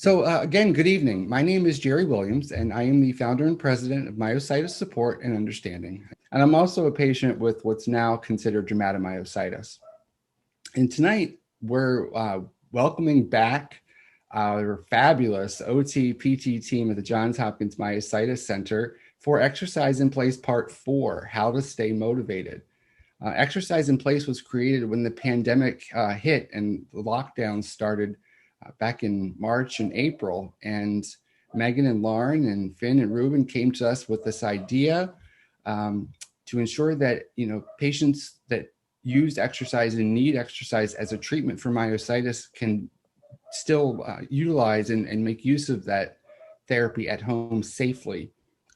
Again, good evening. My name is Jerry Williams, and I am the founder and president of Myositis Support and Understanding. And I'm also a patient with what's now considered dermatomyositis. And tonight, we're welcoming back our fabulous OT PT team at the Johns Hopkins Myositis Center for Exercise in Place Part 4, How to Stay Motivated. Exercise in Place was created when the pandemic hit and the lockdown started back in March and April. And Megan and Lauren and Finn and Ruben came to us with this idea to ensure that, patients that use exercise and need exercise as a treatment for myositis can still utilize and make use of that therapy at home safely.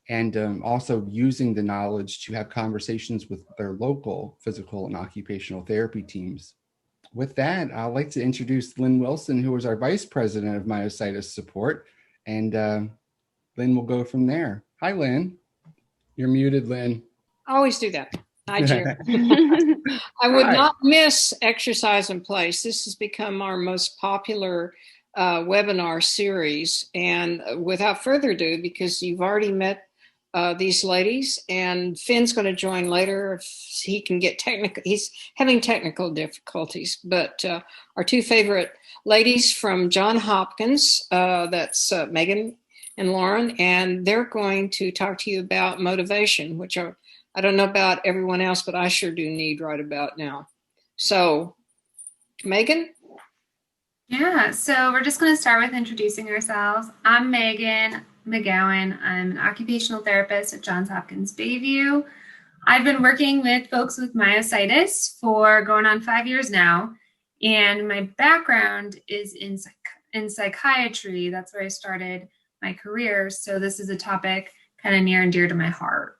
And also using the knowledge to have conversations with their local physical and occupational therapy teams. With that, I'd like to introduce Lynn Wilson, who is our Vice President of Myositis Support. And Lynn will go from there. Hi, Lynn. You're muted, Lynn. I always do that. Hi, Jerry. I would not miss Exercise in Place. This has become our most popular webinar series. And without further ado, because you've already met these ladies, and Finn's going to join later if he can get technical. He's having technical difficulties, but our two favorite ladies from Johns Hopkins, that's Megan and Lauren, and they're going to talk to you about motivation, which I don't know about everyone else, but I sure do need right about now. So, Megan? Yeah, so we're just going to start with introducing ourselves. I'm Megan McGowan. I'm an occupational therapist at Johns Hopkins Bayview. I've been working with folks with myositis for going on 5 years now, and my background is in psychiatry. That's where I started my career, so this is a topic kind of near and dear to my heart.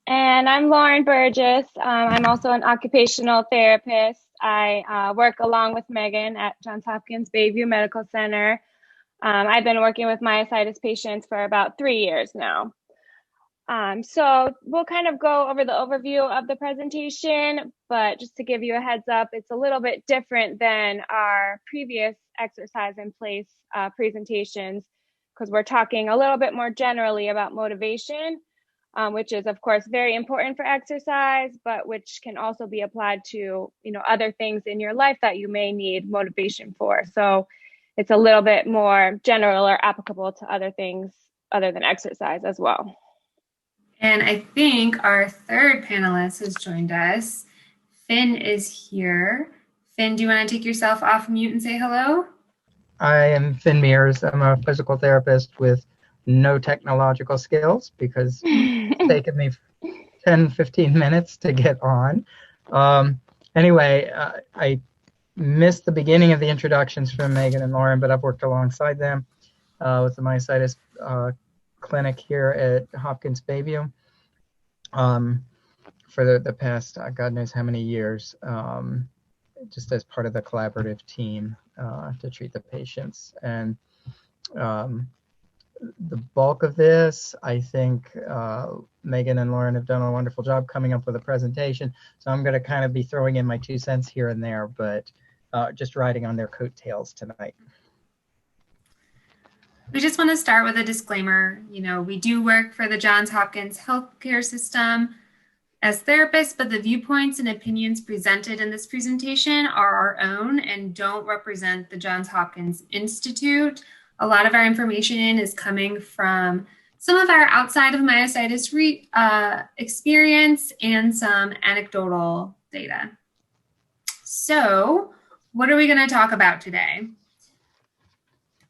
And I'm Lauren Burgess. I'm also an occupational therapist. I work along with Megan at Johns Hopkins Bayview Medical Center. I've been working with myositis patients for about 3 years now. So we'll kind of go over the overview of the presentation, but just to give you a heads up, it's a little bit different than our previous Exercise in Place presentations, because we're talking a little bit more generally about motivation, which is of course very important for exercise, but which can also be applied to, other things in your life that you may need motivation for. So it's a little bit more general or applicable to other things other than exercise as well. And I think our third panelist has joined us. Finn is here. Finn, do you want to take yourself off mute and say hello? I am Fin Mears. I'm a physical therapist with no technological skills because it's taken me 10, 15 minutes to get on. Anyway, I missed the beginning of the introductions from Megan and Lauren, but I've worked alongside them with the myositis clinic here at Hopkins Bayview for the past God knows how many years, just as part of the collaborative team to treat the patients. And the bulk of this, I think Megan and Lauren have done a wonderful job coming up with a presentation. So I'm going to kind of be throwing in my 2 cents here and there, but just riding on their coattails tonight. We just want to start with a disclaimer. We do work for the Johns Hopkins healthcare system as therapists, but the viewpoints and opinions presented in this presentation are our own and don't represent the Johns Hopkins Institute. A lot of our information is coming from some of our outside of myositis experience and some anecdotal data. So, what are we going to talk about today?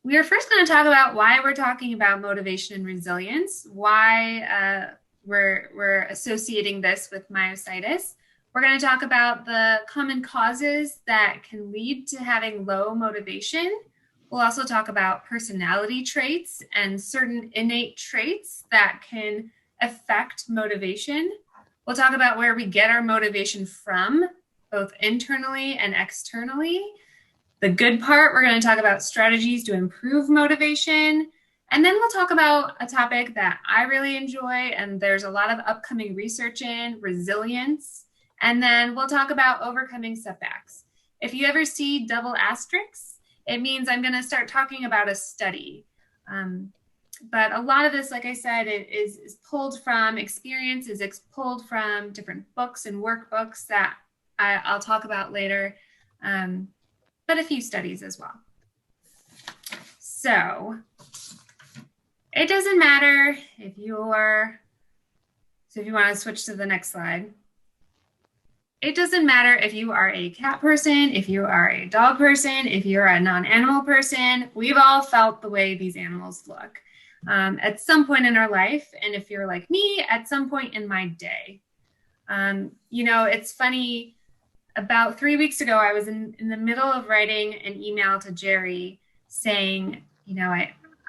We are first going to talk about why we're talking about motivation and resilience, why we're associating this with myositis. We're going to talk about the common causes that can lead to having low motivation. We'll also talk about personality traits and certain innate traits that can affect motivation. We'll talk about where we get our motivation from, both internally and externally. The good part, we're going to talk about strategies to improve motivation. And then we'll talk about a topic that I really enjoy, and there's a lot of upcoming research in, resilience. And then we'll talk about overcoming setbacks. If you ever see double asterisks, it means I'm going to start talking about a study. But a lot of this, like I said, is pulled from experience, is pulled from different books and workbooks that I'll talk about later, but a few studies as well. So it doesn't matter if you're, so if you want to switch to the next slide. It doesn't matter if you are a cat person, if you are a dog person, if you're a non-animal person, we've all felt the way these animals look at some point in our life. And if you're like me, at some point in my day. You know, it's funny, about 3 weeks ago, I was in the middle of writing an email to Jerry saying, you know,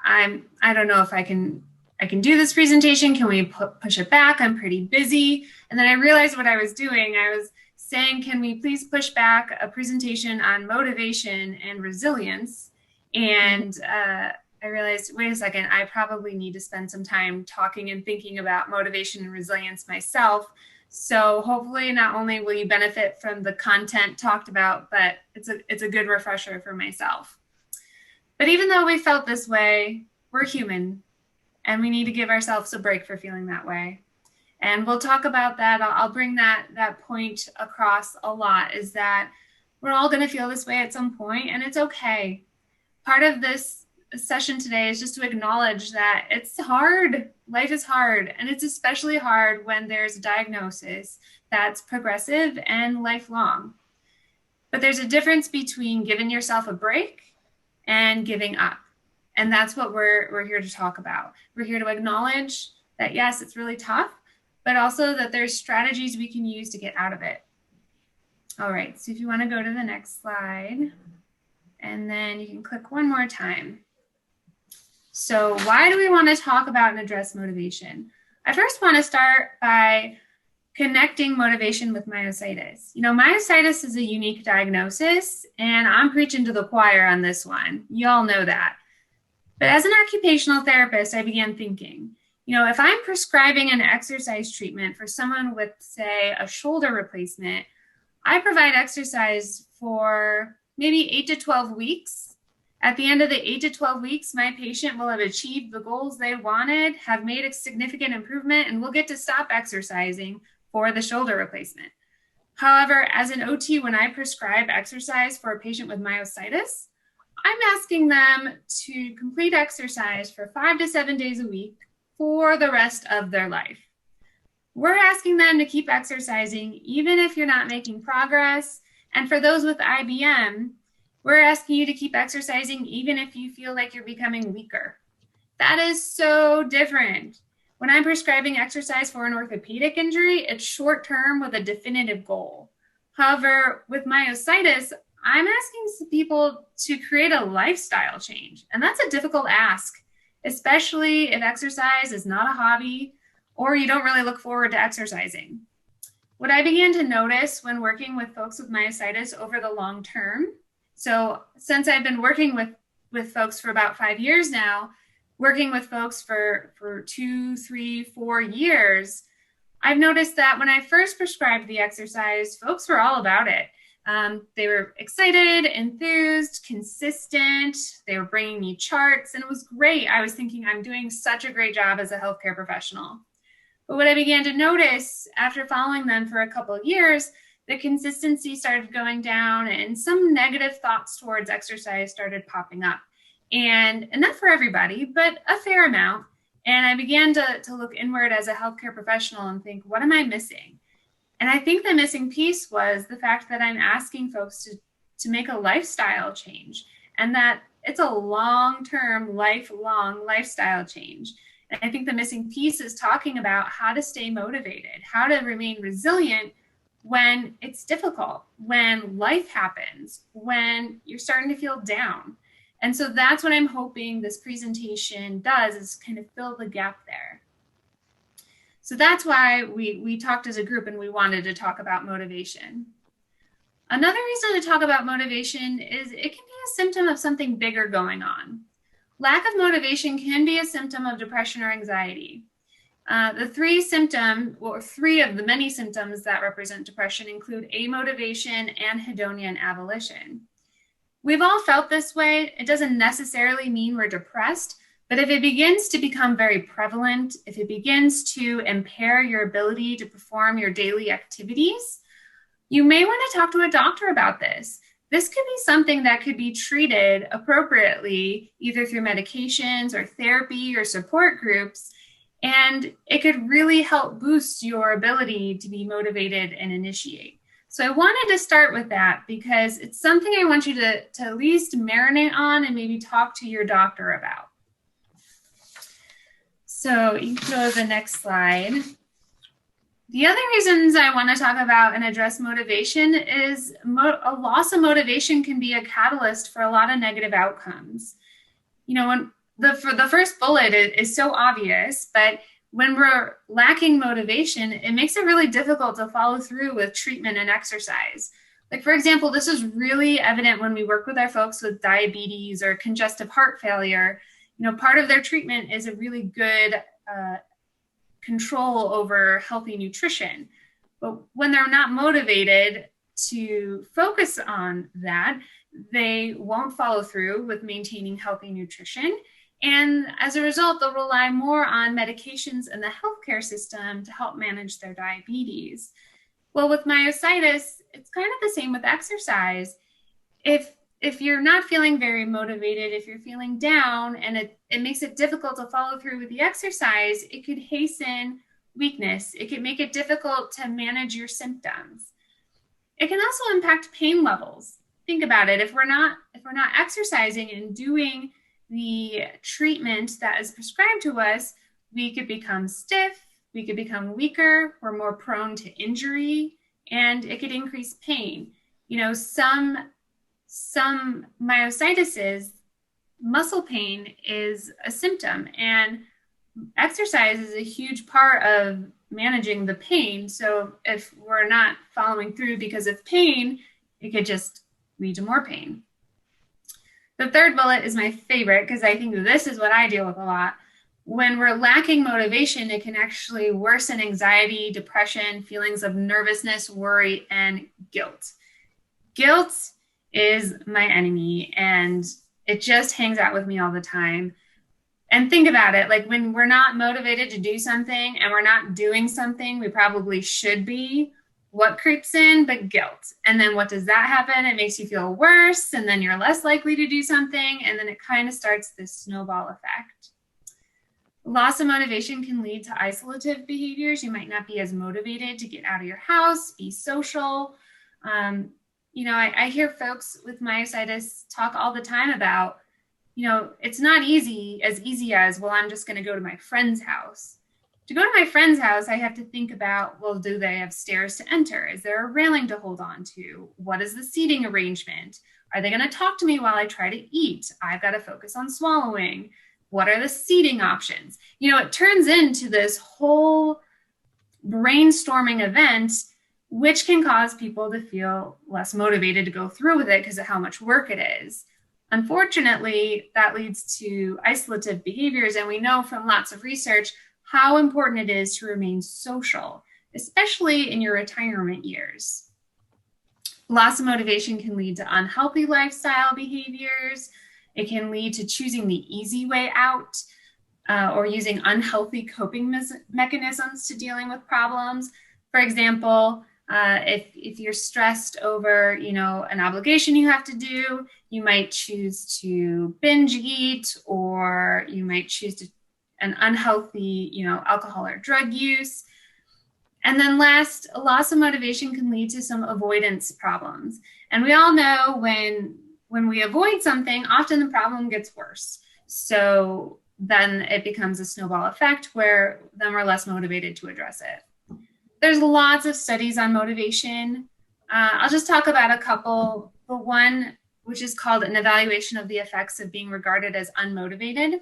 I don't know if I can do this presentation. Can we push it back? I'm pretty busy. And then I realized what I was doing. I was saying, can we please push back a presentation on motivation and resilience? And I realized, wait a second, I probably need to spend some time talking and thinking about motivation and resilience myself. So hopefully not only will you benefit from the content talked about, but it's a good refresher for myself. But even though we felt this way, we're human and we need to give ourselves a break for feeling that way. And we'll talk about that. I'll bring that point across a lot, is that we're all going to feel this way at some point, and it's okay. Part of this session today is just to acknowledge that it's hard. Life is hard, and it's especially hard when there's a diagnosis that's progressive and lifelong. But there's a difference between giving yourself a break and giving up. And that's what we're here to talk about. We're here to acknowledge that, yes, it's really tough, but also that there's strategies we can use to get out of it. All right, so if you want to go to the next slide, and then you can click one more time. So why do we want to talk about and address motivation? I first want to start by connecting motivation with myositis. You know, myositis is a unique diagnosis, and I'm preaching to the choir on this one. You all know that. But as an occupational therapist, I began thinking, you know, if I'm prescribing an exercise treatment for someone with, say, a shoulder replacement, I provide exercise for maybe 8 to 12 weeks. At the end of the 8 to 12 weeks, my patient will have achieved the goals they wanted, have made a significant improvement, and will get to stop exercising for the shoulder replacement. However, as an OT, when I prescribe exercise for a patient with myositis, I'm asking them to complete exercise for 5 to 7 days a week for the rest of their life. We're asking them to keep exercising even if you're not making progress. And for those with IBM, we're asking you to keep exercising even if you feel like you're becoming weaker. That is so different. When I'm prescribing exercise for an orthopedic injury, it's short term with a definitive goal. However, with myositis, I'm asking people to create a lifestyle change. And that's a difficult ask, especially if exercise is not a hobby or you don't really look forward to exercising. What I began to notice when working with folks with myositis over the long term, so since I've been working with folks for about 5 years now, working with folks for 2, 3, 4 years, I've noticed that when I first prescribed the exercise, folks were all about it. They were excited, enthused, consistent. They were bringing me charts, and it was great. I was thinking, I'm doing such a great job as a healthcare professional. But what I began to notice after following them for a couple of years, the consistency started going down and some negative thoughts towards exercise started popping up. And not for everybody, but a fair amount. And I began to look inward as a healthcare professional and think, what am I missing? And I think the missing piece was the fact that I'm asking folks to make a lifestyle change, and that it's a long-term, lifelong lifestyle change. And I think the missing piece is talking about how to stay motivated, how to remain resilient when it's difficult, when life happens, when you're starting to feel down. And so that's what I'm hoping this presentation does, is kind of fill the gap there. So that's why we talked as a group and we wanted to talk about motivation. Another reason to talk about motivation is it can be a symptom of something bigger going on. Lack of motivation can be a symptom of depression or anxiety. The three of the many symptoms that represent depression include amotivation, anhedonia, and avolition. We've all felt this way. It doesn't necessarily mean we're depressed, but if it begins to become very prevalent, if it begins to impair your ability to perform your daily activities, you may want to talk to a doctor about this. This could be something that could be treated appropriately, either through medications or therapy or support groups, and it could really help boost your ability to be motivated and initiate. So I wanted to start with that because it's something I want you to at least marinate on and maybe talk to your doctor about. So you can go to the next slide. The other reasons I want to talk about and address motivation is a loss of motivation can be a catalyst for a lot of negative outcomes. You know, when the first bullet is so obvious, but when we're lacking motivation, it makes it really difficult to follow through with treatment and exercise. Like, for example, this is really evident when we work with our folks with diabetes or congestive heart failure. You know, part of their treatment is a really good control over healthy nutrition. But when they're not motivated to focus on that, they won't follow through with maintaining healthy nutrition. And as a result, they'll rely more on medications in the healthcare system to help manage their diabetes. Well, with myositis, it's kind of the same with exercise. If you're not feeling very motivated, if you're feeling down and it makes it difficult to follow through with the exercise, it could hasten weakness. It could make it difficult to manage your symptoms. It can also impact pain levels. Think about it. If we're not exercising and doing the treatment that is prescribed to us, we could become stiff, we could become weaker, we're more prone to injury, and it could increase pain. You know, some myositis, muscle pain is a symptom, and exercise is a huge part of managing the pain. So if we're not following through because of pain, it could just lead to more pain. The third bullet is my favorite because I think this is what I deal with a lot. When we're lacking motivation, it can actually worsen anxiety, depression, feelings of nervousness, worry, and guilt. Guilt is my enemy, and it just hangs out with me all the time. And think about it, like when we're not motivated to do something and we're not doing something we probably should be, what creeps in but guilt? And then what does that happen? It makes you feel worse, and then you're less likely to do something, and then it kind of starts this snowball effect. Loss of motivation can lead to isolative behaviors. You might not be as motivated to get out of your house, be social. You know, I hear folks with myositis talk all the time about, you know, it's not easy as, well, I'm just going to go to my friend's house. To go to my friend's house, I have to think about, well, do they have stairs to enter? Is there a railing to hold on to? What is the seating arrangement? Are they going to talk to me while I try to eat? I've got to focus on swallowing. What are the seating options? You know, it turns into this whole brainstorming event, which can cause people to feel less motivated to go through with it because of how much work it is. Unfortunately, that leads to isolative behaviors, and we know from lots of research how important it is to remain social, especially in your retirement years. Loss of motivation can lead to unhealthy lifestyle behaviors. It can lead to choosing the easy way out or using unhealthy coping mechanisms to dealing with problems. For example, if you're stressed over, you know, an obligation you have to do, you might choose to binge eat, or you might choose an unhealthy, you know, alcohol or drug use. And then last, a loss of motivation can lead to some avoidance problems. And we all know when we avoid something, often the problem gets worse. So then it becomes a snowball effect where then we're less motivated to address it. There's lots of studies on motivation. I'll just talk about a couple. The one, which is called an evaluation of the effects of being regarded as unmotivated.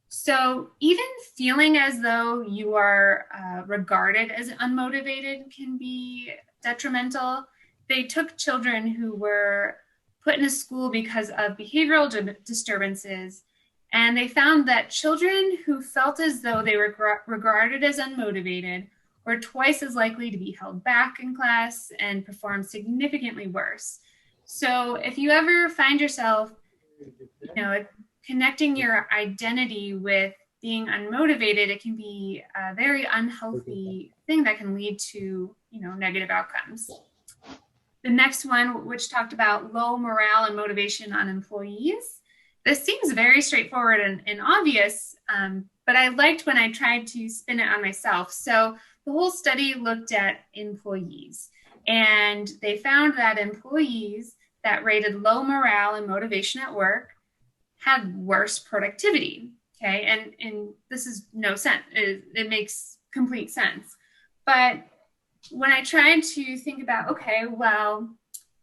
So even feeling as though you are regarded as unmotivated can be detrimental. They took children who were put in a school because of behavioral disturbances, and they found that children who felt as though they were regarded as unmotivated were twice as likely to be held back in class and perform significantly worse. So if you ever find yourself, connecting your identity with being unmotivated, it can be a very unhealthy thing that can lead to, negative outcomes. The next one, which talked about low morale and motivation on employees. This seems very straightforward and obvious, but I liked when I tried to spin it on myself. So the whole study looked at employees, and they found that employees that rated low morale and motivation at work had worse productivity. Okay, and this is no sense. It makes complete sense. But when I tried to think about, okay, well,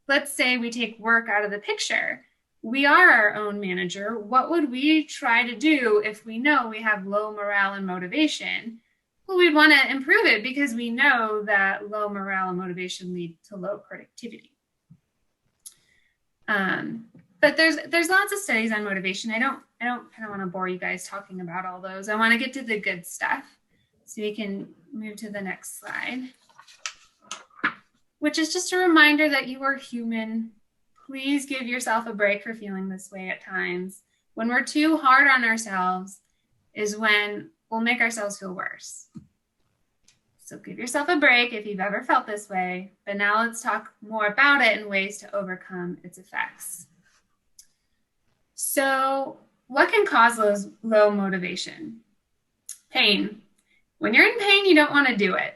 let's say we take work out of the picture. We are our own manager. What would we try to do if we know we have low morale and motivation? Well, we'd want to improve it because we know that low morale and motivation lead to low productivity. But there's lots of studies on motivation. I don't kind of want to bore you guys talking about all those. I want to get to the good stuff. So we can move to the next slide, which is just a reminder that you are human. Please give yourself a break for feeling this way at times. When we're too hard on ourselves is when we'll make ourselves feel worse. So give yourself a break if you've ever felt this way. But now let's talk more about it and ways to overcome its effects. So what can cause low motivation? Pain. When you're in pain, you don't want to do it.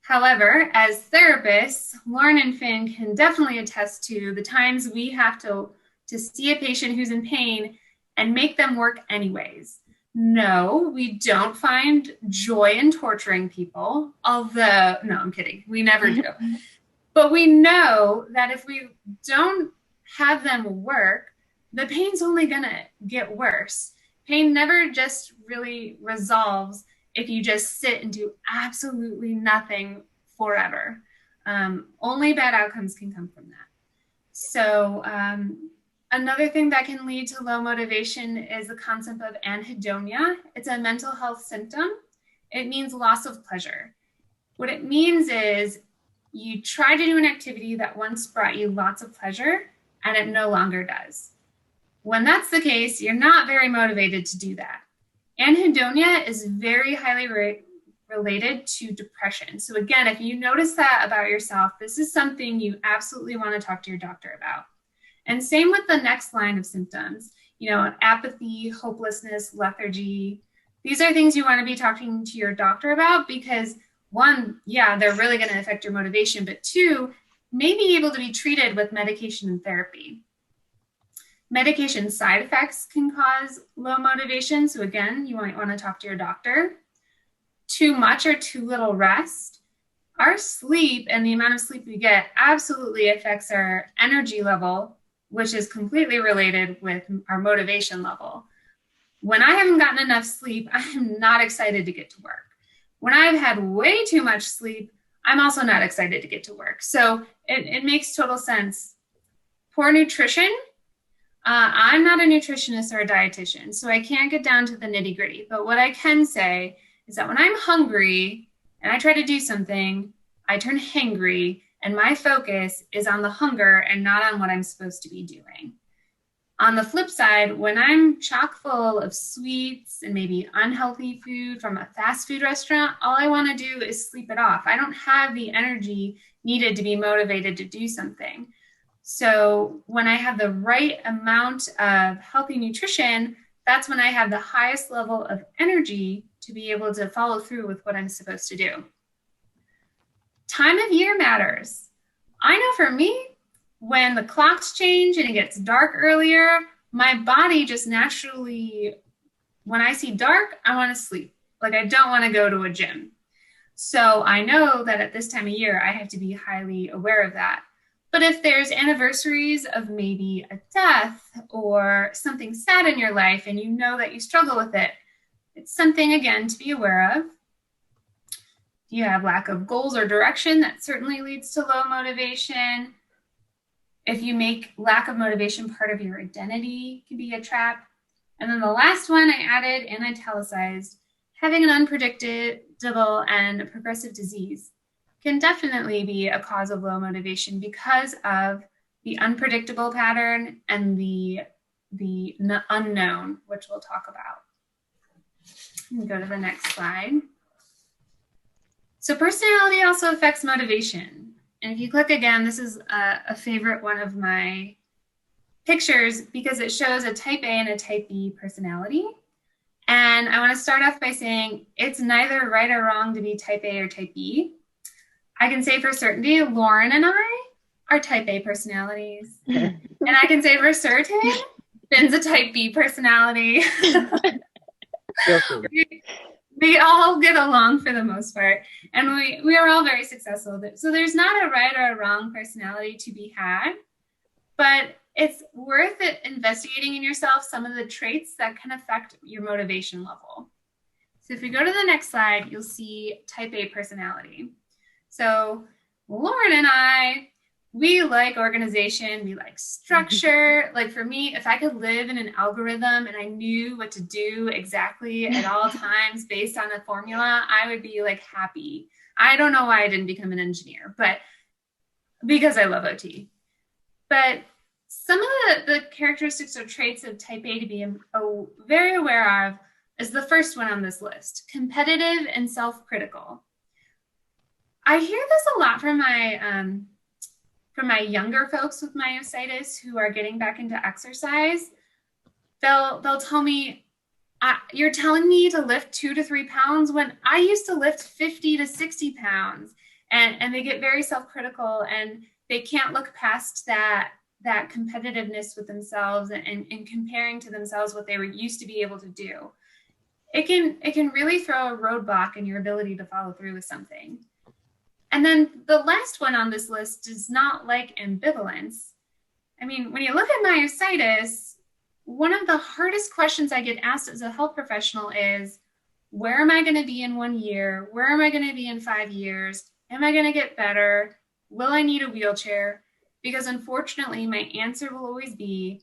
However, as therapists, Lauren and Finn can definitely attest to the times we have to see a patient who's in pain and make them work anyways. No, we don't find joy in torturing people, although, no, I'm kidding. We never do. But we know that if we don't have them work, the pain's only going to get worse. Pain never just really resolves if you just sit and do absolutely nothing forever. Only bad outcomes can come from that. So another thing that can lead to low motivation is the concept of anhedonia. It's a mental health symptom. It means loss of pleasure. What it means is you try to do an activity that once brought you lots of pleasure and it no longer does. When that's the case, you're not very motivated to do that. Anhedonia is very highly related to depression. So again, if you notice that about yourself, this is something you absolutely want to talk to your doctor about. And same with the next line of symptoms, apathy, hopelessness, lethargy. These are things you want to be talking to your doctor about because one, yeah, they're really going to affect your motivation, but two, may be able to be treated with medication and therapy. Medication side effects can cause low motivation. So again, you might want to talk to your doctor. Too much or too little rest. Our sleep and the amount of sleep we get absolutely affects our energy level, which is completely related with our motivation level. When I haven't gotten enough sleep, I am not excited to get to work. When I've had way too much sleep, I'm also not excited to get to work. So it makes total sense. Poor nutrition. I'm not a nutritionist or a dietitian, so I can't get down to the nitty gritty. But what I can say is that when I'm hungry and I try to do something, I turn hangry and my focus is on the hunger and not on what I'm supposed to be doing. On the flip side, when I'm chock full of sweets and maybe unhealthy food from a fast food restaurant, all I want to do is sleep it off. I don't have the energy needed to be motivated to do something. So when I have the right amount of healthy nutrition, that's when I have the highest level of energy to be able to follow through with what I'm supposed to do. Time of year matters. I know for me, when the clocks change and it gets dark earlier, my body just naturally, when I see dark, I want to sleep. Like I don't want to go to a gym. So I know that at this time of year, I have to be highly aware of that. But if there's anniversaries of maybe a death or something sad in your life and you know that you struggle with it, it's something, again, to be aware of. If you have lack of goals or direction, that certainly leads to low motivation. If you make lack of motivation part of your identity, it can be a trap. And then the last one I added and italicized, having an unpredictable and progressive disease can definitely be a cause of low motivation because of the unpredictable pattern, and the unknown, which we'll talk about. Go to the next slide. So personality also affects motivation. And if you click again, this is a favorite one of my pictures because it shows a type A and a type B personality. And I want to start off by saying it's neither right or wrong to be type A or type B. I can say for certainty, Lauren and I are type A personalities. And I can say for certain, Finn's a type B personality. We all get along for the most part, and we are all very successful. So there's not a right or a wrong personality to be had, but it's worth it investigating in yourself some of the traits that can affect your motivation level. So if we go to the next slide, you'll see type A personality. So Lauren and I, we like organization, we like structure. Like for me, if I could live in an algorithm and I knew what to do exactly at all times based on a formula, I would be like happy. I don't know why I didn't become an engineer, but because I love OT. But some of the characteristics or traits of type A to be very aware of is the first one on this list, competitive and self-critical. I hear this a lot from my younger folks with myositis who are getting back into exercise. They'll tell me, you're telling me to lift 2 to 3 pounds when I used to lift 50 to 60 pounds. And they get very self-critical and they can't look past that competitiveness with themselves and comparing to themselves what they were used to be able to do. It can really throw a roadblock in your ability to follow through with something. And then the last one on this list does not like ambivalence. I mean, when you look at myositis, one of the hardest questions I get asked as a health professional is, where am I going to be in 1 year? Where am I going to be in 5 years? Am I going to get better? Will I need a wheelchair? Because unfortunately, my answer will always be,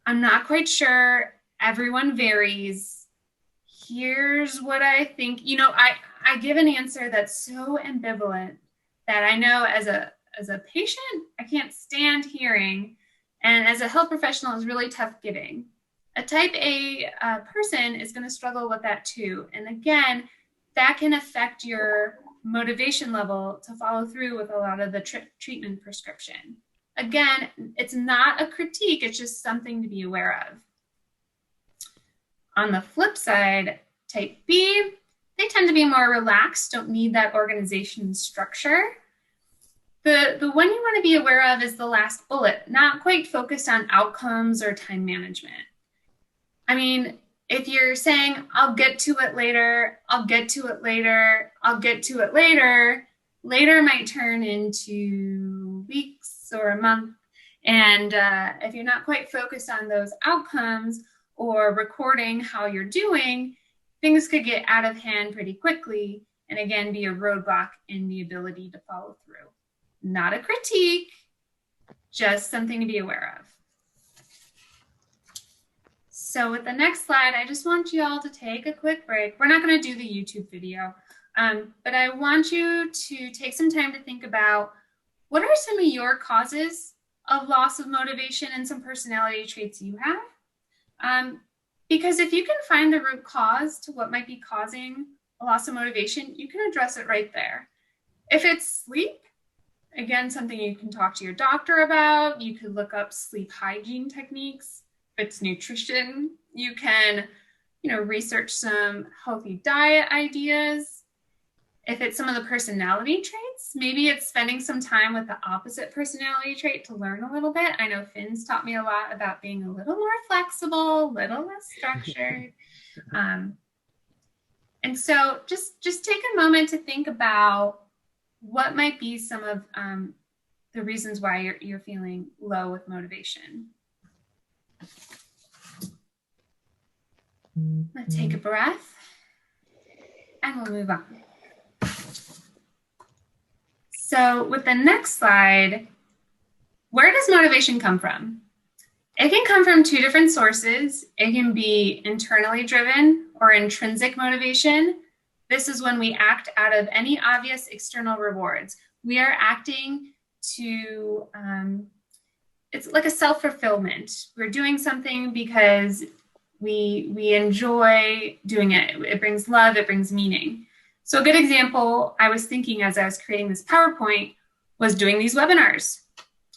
I'm not quite sure. Everyone varies. Here's what I think. You know, I give an answer that's so ambivalent that I know as a patient, I can't stand hearing. And as a health professional, it's really tough giving. A type A person is going to struggle with that too. And again, that can affect your motivation level to follow through with a lot of the treatment prescription. Again, it's not a critique, it's just something to be aware of. On the flip side, type B, they tend to be more relaxed, don't need that organization structure. The one you want to be aware of is the last bullet, not quite focused on outcomes or time management. I mean, if you're saying, I'll get to it later, I'll get to it later, I'll get to it later, later might turn into weeks or a month. And if you're not quite focused on those outcomes or recording how you're doing, things could get out of hand pretty quickly and again be a roadblock in the ability to follow through. Not a critique, just something to be aware of. So with the next slide, I just want you all to take a quick break. We're not going to do the YouTube video, but I want you to take some time to think about what are some of your causes of loss of motivation and some personality traits you have. Because if you can find the root cause to what might be causing a loss of motivation, you can address it right there. If it's sleep, again, something you can talk to your doctor about. You could look up sleep hygiene techniques. If it's nutrition, you can, research some healthy diet ideas. If it's some of the personality traits, maybe it's spending some time with the opposite personality trait to learn a little bit. I know Finn's taught me a lot about being a little more flexible, a little less structured. And so just take a moment to think about what might be some of the reasons why you're feeling low with motivation. Let's take a breath and we'll move on. So with the next slide, where does motivation come from? It can come from 2 different sources. It can be internally driven or intrinsic motivation. This is when we act out of any obvious external rewards. We are acting to it's like a self-fulfillment. We're doing something because we enjoy doing it. It brings love, it brings meaning. So a good example I was thinking as I was creating this PowerPoint was doing these webinars.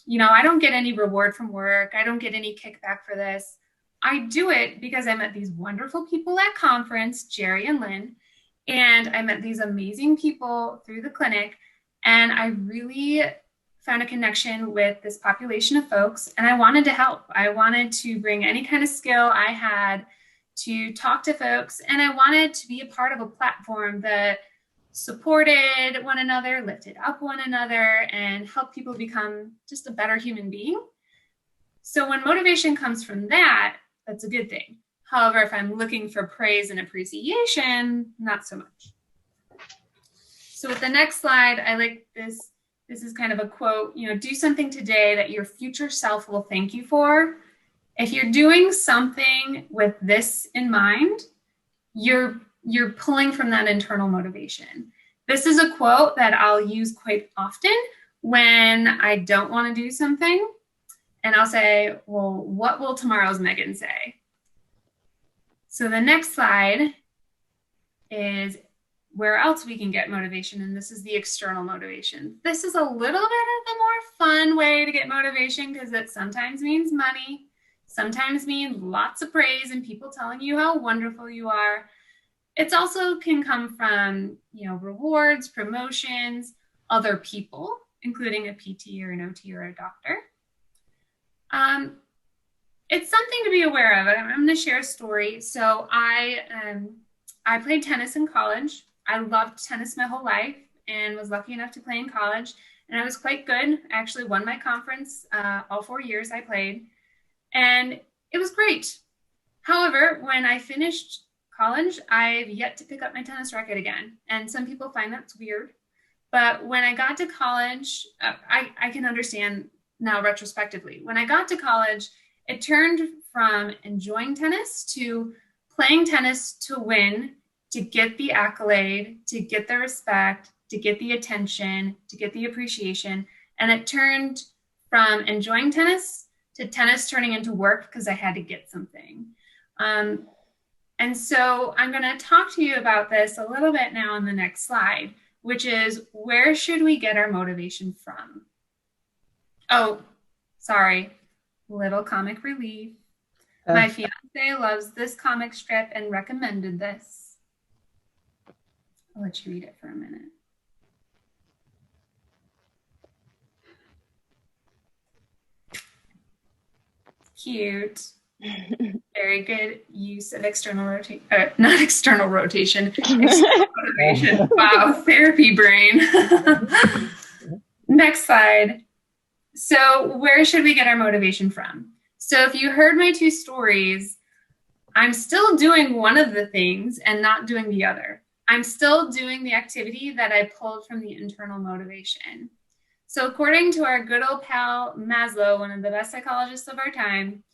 You know, I don't get any reward from work. I don't get any kickback for this. I do it because I met these wonderful people at conference, Jerry and Lynn, and I met these amazing people through the clinic, and I really found a connection with this population of folks, and I wanted to help. I wanted to bring any kind of skill I had to talk to folks, and I wanted to be a part of a platform that supported one another, lifted up one another, and helped people become just a better human being. So when motivation comes from that, that's a good thing. However, if I'm looking for praise and appreciation, not so much. So with the next slide, I like this. This is kind of a quote, you know, do something today that your future self will thank you for. If you're doing something with this in mind, you're pulling from that internal motivation. This is a quote that I'll use quite often when I don't want to do something. And I'll say, well, what will tomorrow's Megan say? So the next slide is where else we can get motivation, and this is the external motivation. This is a little bit of the more fun way to get motivation because it sometimes means money, sometimes means lots of praise and people telling you how wonderful you are. It also can come from, you know, rewards, promotions, other people, including a PT or an OT or a doctor. It's something to be aware of. I'm going to share a story. So I played tennis in college. I loved tennis my whole life and was lucky enough to play in college. And I was quite good. I actually won my conference all 4 years I played. And it was great. However, when I finished college, I've yet to pick up my tennis racket again. And some people find that's weird. But when I got to college, I can understand now retrospectively. When I got to college, it turned from enjoying tennis to playing tennis to win, to get the accolade, to get the respect, to get the attention, to get the appreciation. And it turned from enjoying tennis to tennis turning into work because I had to get something. And so I'm going to talk to you about this a little bit now on the next slide, which is where should we get our motivation from? Oh, sorry, little comic relief. My fiance loves this comic strip and recommended this. I'll let you read it for a minute. Cute. Very good use of external rotation, not external rotation, external motivation. Wow, therapy brain. Next slide. So where should we get our motivation from? So if you heard my two stories, I'm still doing one of the things and not doing the other. I'm still doing the activity that I pulled from the internal motivation. So according to our good old pal Maslow, one of the best psychologists of our time,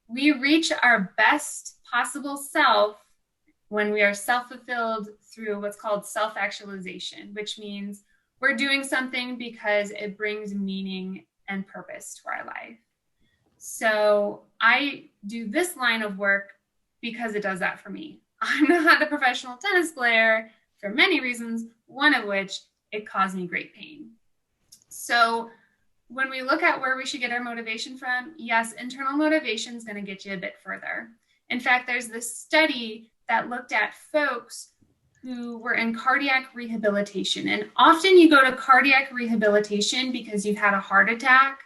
we reach our best possible self when we are self-fulfilled through what's called self-actualization, which means we're doing something because it brings meaning and purpose to our life. So I do this line of work because it does that for me. I'm not a professional tennis player for many reasons, one of which it caused me great pain. So when we look at where we should get our motivation from, yes, internal motivation is going to get you a bit further. In fact, there's this study that looked at folks who were in cardiac rehabilitation. And often you go to cardiac rehabilitation because you've had a heart attack.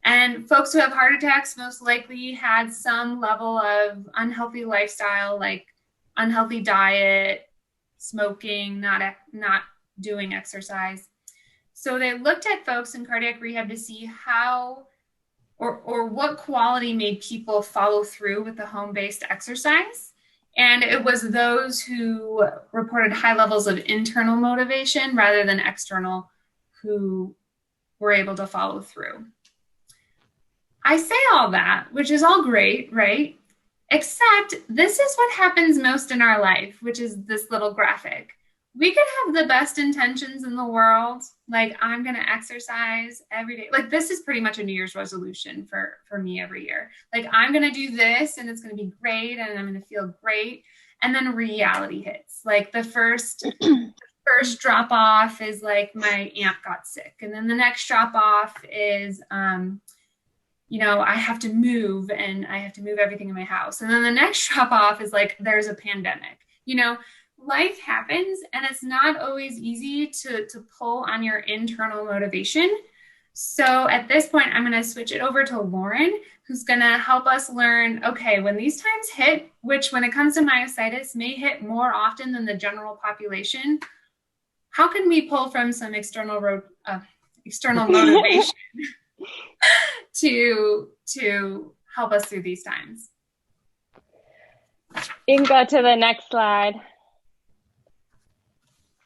And folks who have heart attacks most likely had some level of unhealthy lifestyle, like unhealthy diet, smoking, not doing exercise. So they looked at folks in cardiac rehab to see how or what quality made people follow through with the home-based exercise. And it was those who reported high levels of internal motivation rather than external who were able to follow through. I say all that, which is all great, right? Except this is what happens most in our life, which is this little graphic. we could have the best intentions in the world. Like, I'm going to exercise every day. Like, this is pretty much a New Year's resolution for me every year. Like, I'm going to do this and it's going to be great and I'm going to feel great. And then reality hits. Like the first drop off is like my aunt got sick. And then the next drop off is, I have to move and I have to move everything in my house. And then the next drop off is like, there's a pandemic. Life happens and it's not always easy to pull on your internal motivation. So at this point, I'm going to switch it over to Lauren, who's going to help us learn, okay, when these times hit, which when it comes to myositis may hit more often than the general population, how can we pull from some external motivation to help us through these times? You can go to the next slide.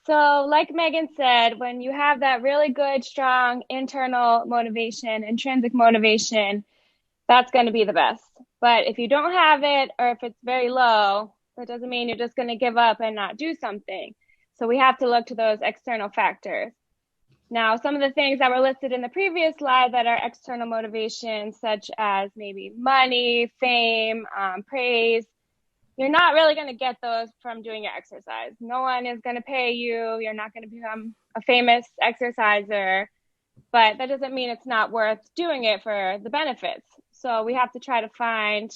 So like Megan said, when you have that really good, strong internal motivation, intrinsic motivation, that's going to be the best. But if you don't have it, or if it's very low, that doesn't mean you're just going to give up and not do something. So we have to look to those external factors. Now, some of the things that were listed in the previous slide that are external motivations, such as maybe money, fame, praise, you're not really going to get those from doing your exercise. No one is going to pay you. You're not going to become a famous exerciser, but that doesn't mean it's not worth doing it for the benefits. So we have to try to find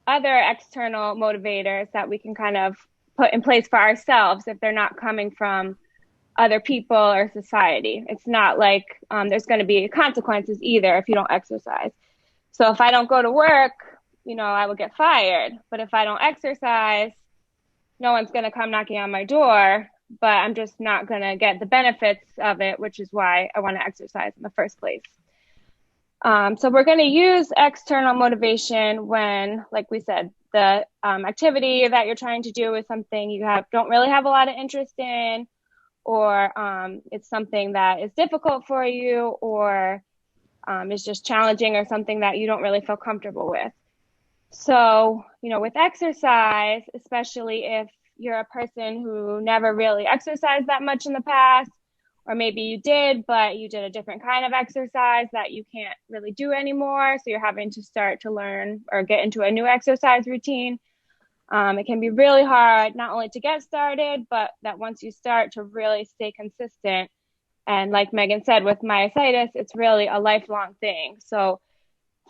other external motivators that we can kind of put in place for ourselves if they're not coming from other people or society. It's not like there's going to be consequences either if you don't exercise. So if I don't go to work, I will get fired. But if I don't exercise, no one's going to come knocking on my door, but I'm just not going to get the benefits of it, which is why I want to exercise in the first place. So we're going to use external motivation when, like we said, the activity that you're trying to do is something you don't really have a lot of interest in, or it's something that is difficult for you, or is just challenging, or something that you don't really feel comfortable with. So, with exercise, especially if you're a person who never really exercised that much in the past, or maybe you did, but you did a different kind of exercise that you can't really do anymore. So you're having to start to learn or get into a new exercise routine. It can be really hard, not only to get started, but that once you start, to really stay consistent. And like Megan said, with myositis, it's really a lifelong thing. So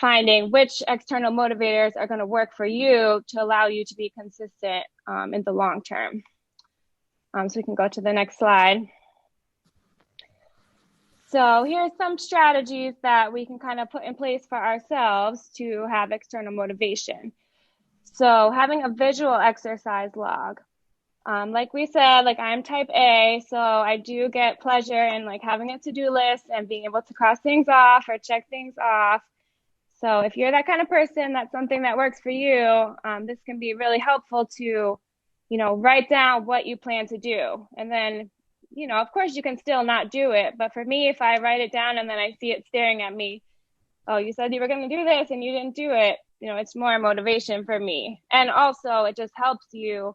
finding which external motivators are going to work for you to allow you to be consistent in the long term. So we can go to the next slide. So here's some strategies that we can kind of put in place for ourselves to have external motivation. So having a visual exercise log. Like we said, like I'm type A, so I do get pleasure in like having a to-do list and being able to cross things off or check things off. So if you're that kind of person, that's something that works for you. This can be really helpful to, write down what you plan to do. And then, of course you can still not do it. But for me, if I write it down and then I see it staring at me, oh, you said you were going to do this and you didn't do it, it's more motivation for me. And also it just helps you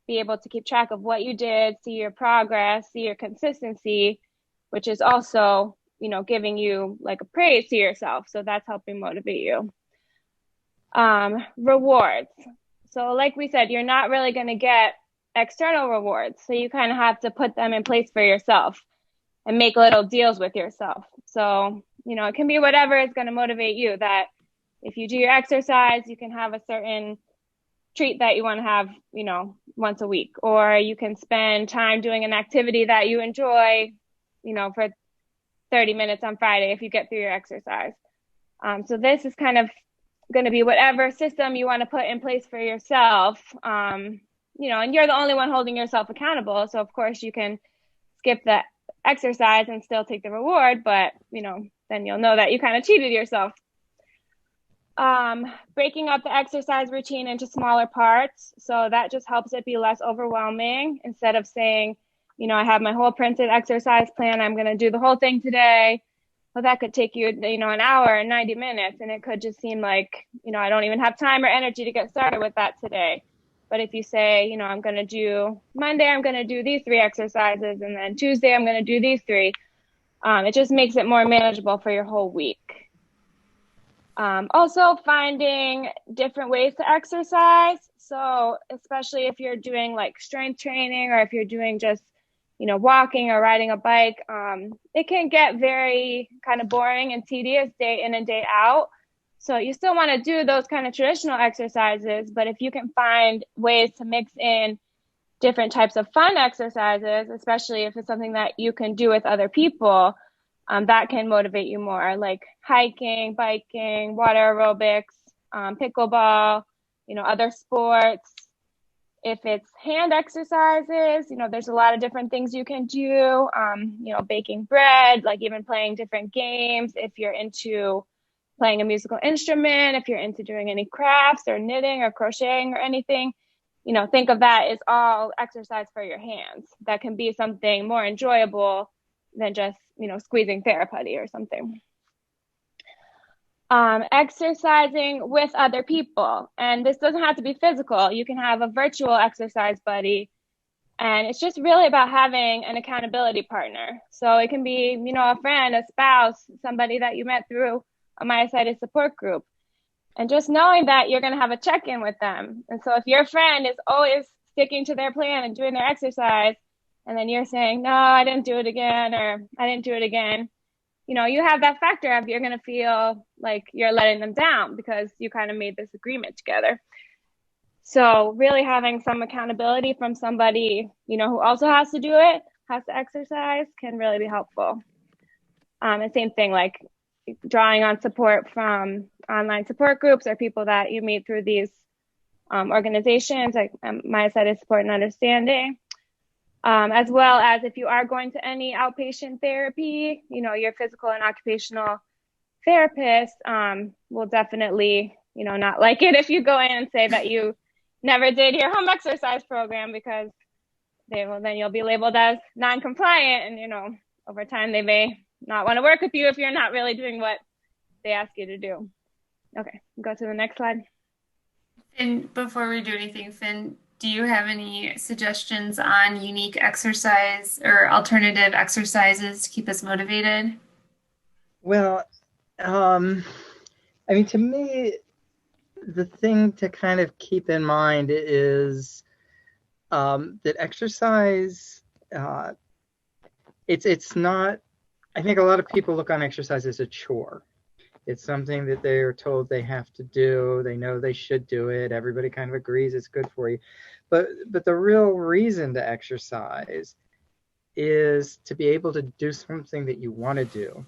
be able to keep track of what you did, see your progress, see your consistency, which is also giving you like a praise to yourself. So that's helping motivate you. Rewards. So like we said, you're not really going to get external rewards. So you kind of have to put them in place for yourself and make little deals with yourself. So, it can be whatever is going to motivate you. That if you do your exercise, you can have a certain treat that you want to have, once a week, or you can spend time doing an activity that you enjoy, for 30 minutes on Friday if you get through your exercise. So this is kind of going to be whatever system you want to put in place for yourself, and you're the only one holding yourself accountable. So of course you can skip the exercise and still take the reward, but then you'll know that you kind of cheated yourself. Breaking up the exercise routine into smaller parts. So that just helps it be less overwhelming. Instead of saying, I have my whole printed exercise plan, I'm going to do the whole thing today. Well, that could take you, an hour and 90 minutes. And it could just seem like, I don't even have time or energy to get started with that today. But if you say, you know, I'm going to do Monday, I'm going to do these 3 exercises, and then Tuesday, I'm going to do these 3, it just makes it more manageable for your whole week. Also finding different ways to exercise. So especially if you're doing like strength training, or if you're doing just, you know, walking or riding a bike, it can get very kind of boring and tedious day in and day out. So you still want to do those kind of traditional exercises, but if you can find ways to mix in different types of fun exercises, especially if it's something that you can do with other people, that can motivate you more, like hiking, biking, water aerobics, pickleball, you know, other sports. If it's hand exercises, you know, there's a lot of different things you can do, you know, baking bread, like even playing different games. If you're into playing a musical instrument, if you're into doing any crafts or knitting or crocheting or anything, you know, think of that as all exercise for your hands. That can be something more enjoyable than just, you know, squeezing therapy or something. Exercising with other people. And this doesn't have to be physical. You can have a virtual exercise buddy. And it's just really about having an accountability partner. So it can be, you know, a friend, a spouse, somebody that you met through a myositis support group. And just knowing that you're going to have a check-in with them. And so if your friend is always sticking to their plan and doing their exercise, and then you're saying, no, I didn't do it again, or I didn't do it again, you know, you have that factor of you're going to feel like you're letting them down because you kind of made this agreement together. So really having some accountability from somebody, you know, who also has to do it, has to exercise, can really be helpful. And same thing, like drawing on support from online support groups or people that you meet through these organizations like Myositis Support and Understanding. As well as if you are going to any outpatient therapy, you know, your physical and occupational therapist will definitely, you know, not like it if you go in and say that you never did your home exercise program, because then you'll be labeled as non-compliant, and, you know, over time they may not want to work with you if you're not really doing what they ask you to do. Okay, go to the next slide. And before we do anything, Finn, do you have any suggestions on unique exercise or alternative exercises to keep us motivated? Well, I mean, to me, the thing to kind of keep in mind is that exercise, it's not, I think a lot of people look on exercise as a chore. It's something that they are told they have to do. They know they should do it. Everybody kind of agrees it's good for you. But the real reason to exercise is to be able to do something that you want to do,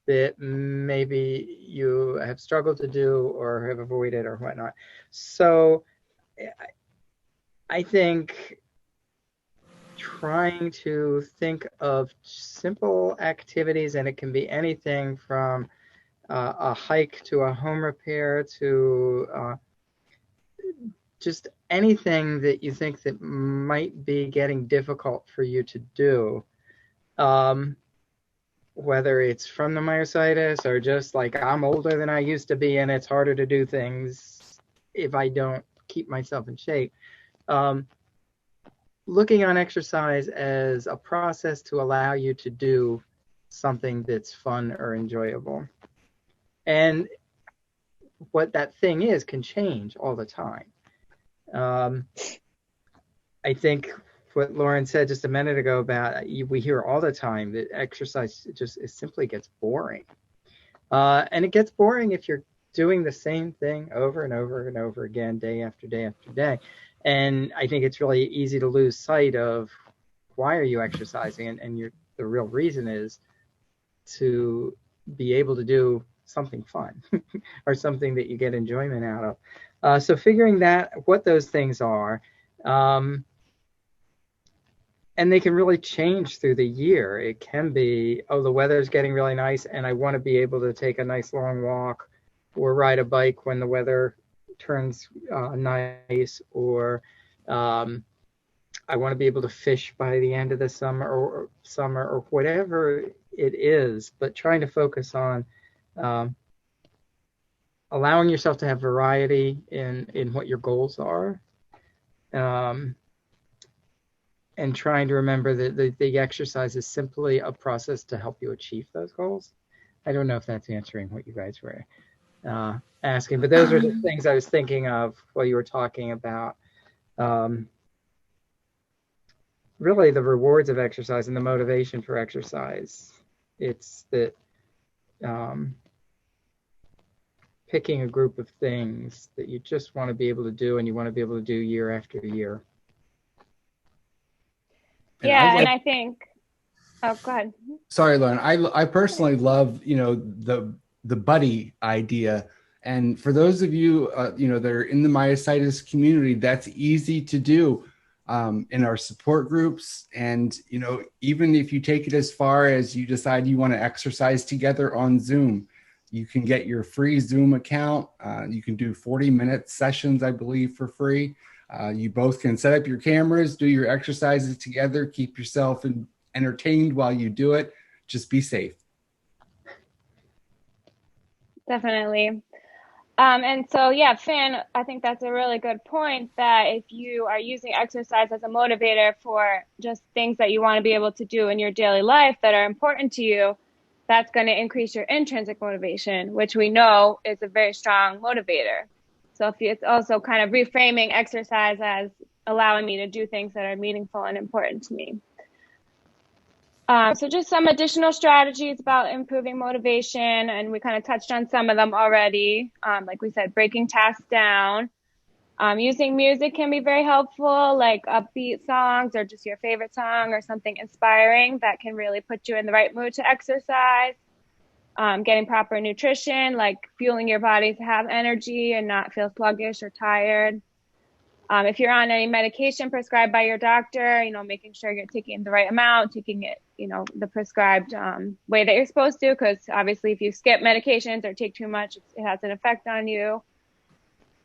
that maybe you have struggled to do or have avoided or whatnot. So I think trying to think of simple activities, and it can be anything from a hike to a home repair to just anything that you think that might be getting difficult for you to do, whether it's from the myositis or just like I'm older than I used to be and it's harder to do things if I don't keep myself in shape. Looking on exercise as a process to allow you to do something that's fun or enjoyable. And what that thing is can change all the time. I think what Lauren said just a minute ago about we hear all the time that exercise just simply gets boring. And it gets boring if you're doing the same thing over and over and over again, day after day after day. And I think it's really easy to lose sight of why are you exercising, and the real reason is to be able to do something fun or something that you get enjoyment out of. So figuring what those things are, and they can really change through the year. It can be, oh, the weather's getting really nice and I want to be able to take a nice long walk or ride a bike when the weather turns nice, or I want to be able to fish by the end of the summer or whatever it is, but trying to focus on allowing yourself to have variety in what your goals are, Um, and trying to remember that the exercise is simply a process to help you achieve those goals. I don't know if that's answering what you guys were asking, but those are the things I was thinking of while you were talking about really the rewards of exercise and the motivation for exercise. It's that picking a group of things that you just want to be able to do and you want to be able to do year after year. Yeah, and I think, oh, go ahead. Sorry, Lauren. I personally love, the buddy idea. And for those of you, that are in the myositis community, that's easy to do in our support groups. And, even if you take it as far as you decide you want to exercise together on Zoom, you can get your free Zoom account. You can do 40-minute sessions, I believe, for free. You both can set up your cameras, do your exercises together, keep yourself entertained while you do it. Just be safe. Definitely. And so, yeah, Finn, I think that's a really good point, that if you are using exercise as a motivator for just things that you want to be able to do in your daily life that are important to you, that's going to increase your intrinsic motivation, which we know is a very strong motivator. So if it's also kind of reframing exercise as allowing me to do things that are meaningful and important to me. So just some additional strategies about improving motivation, and we kind of touched on some of them already. Like we said, breaking tasks down. Using music can be very helpful, like upbeat songs or just your favorite song or something inspiring that can really put you in the right mood to exercise. Getting proper nutrition, like fueling your body to have energy and not feel sluggish or tired. If you're on any medication prescribed by your doctor, making sure you're taking the right amount, taking it, the prescribed way that you're supposed to, because obviously if you skip medications or take too much, it has an effect on you.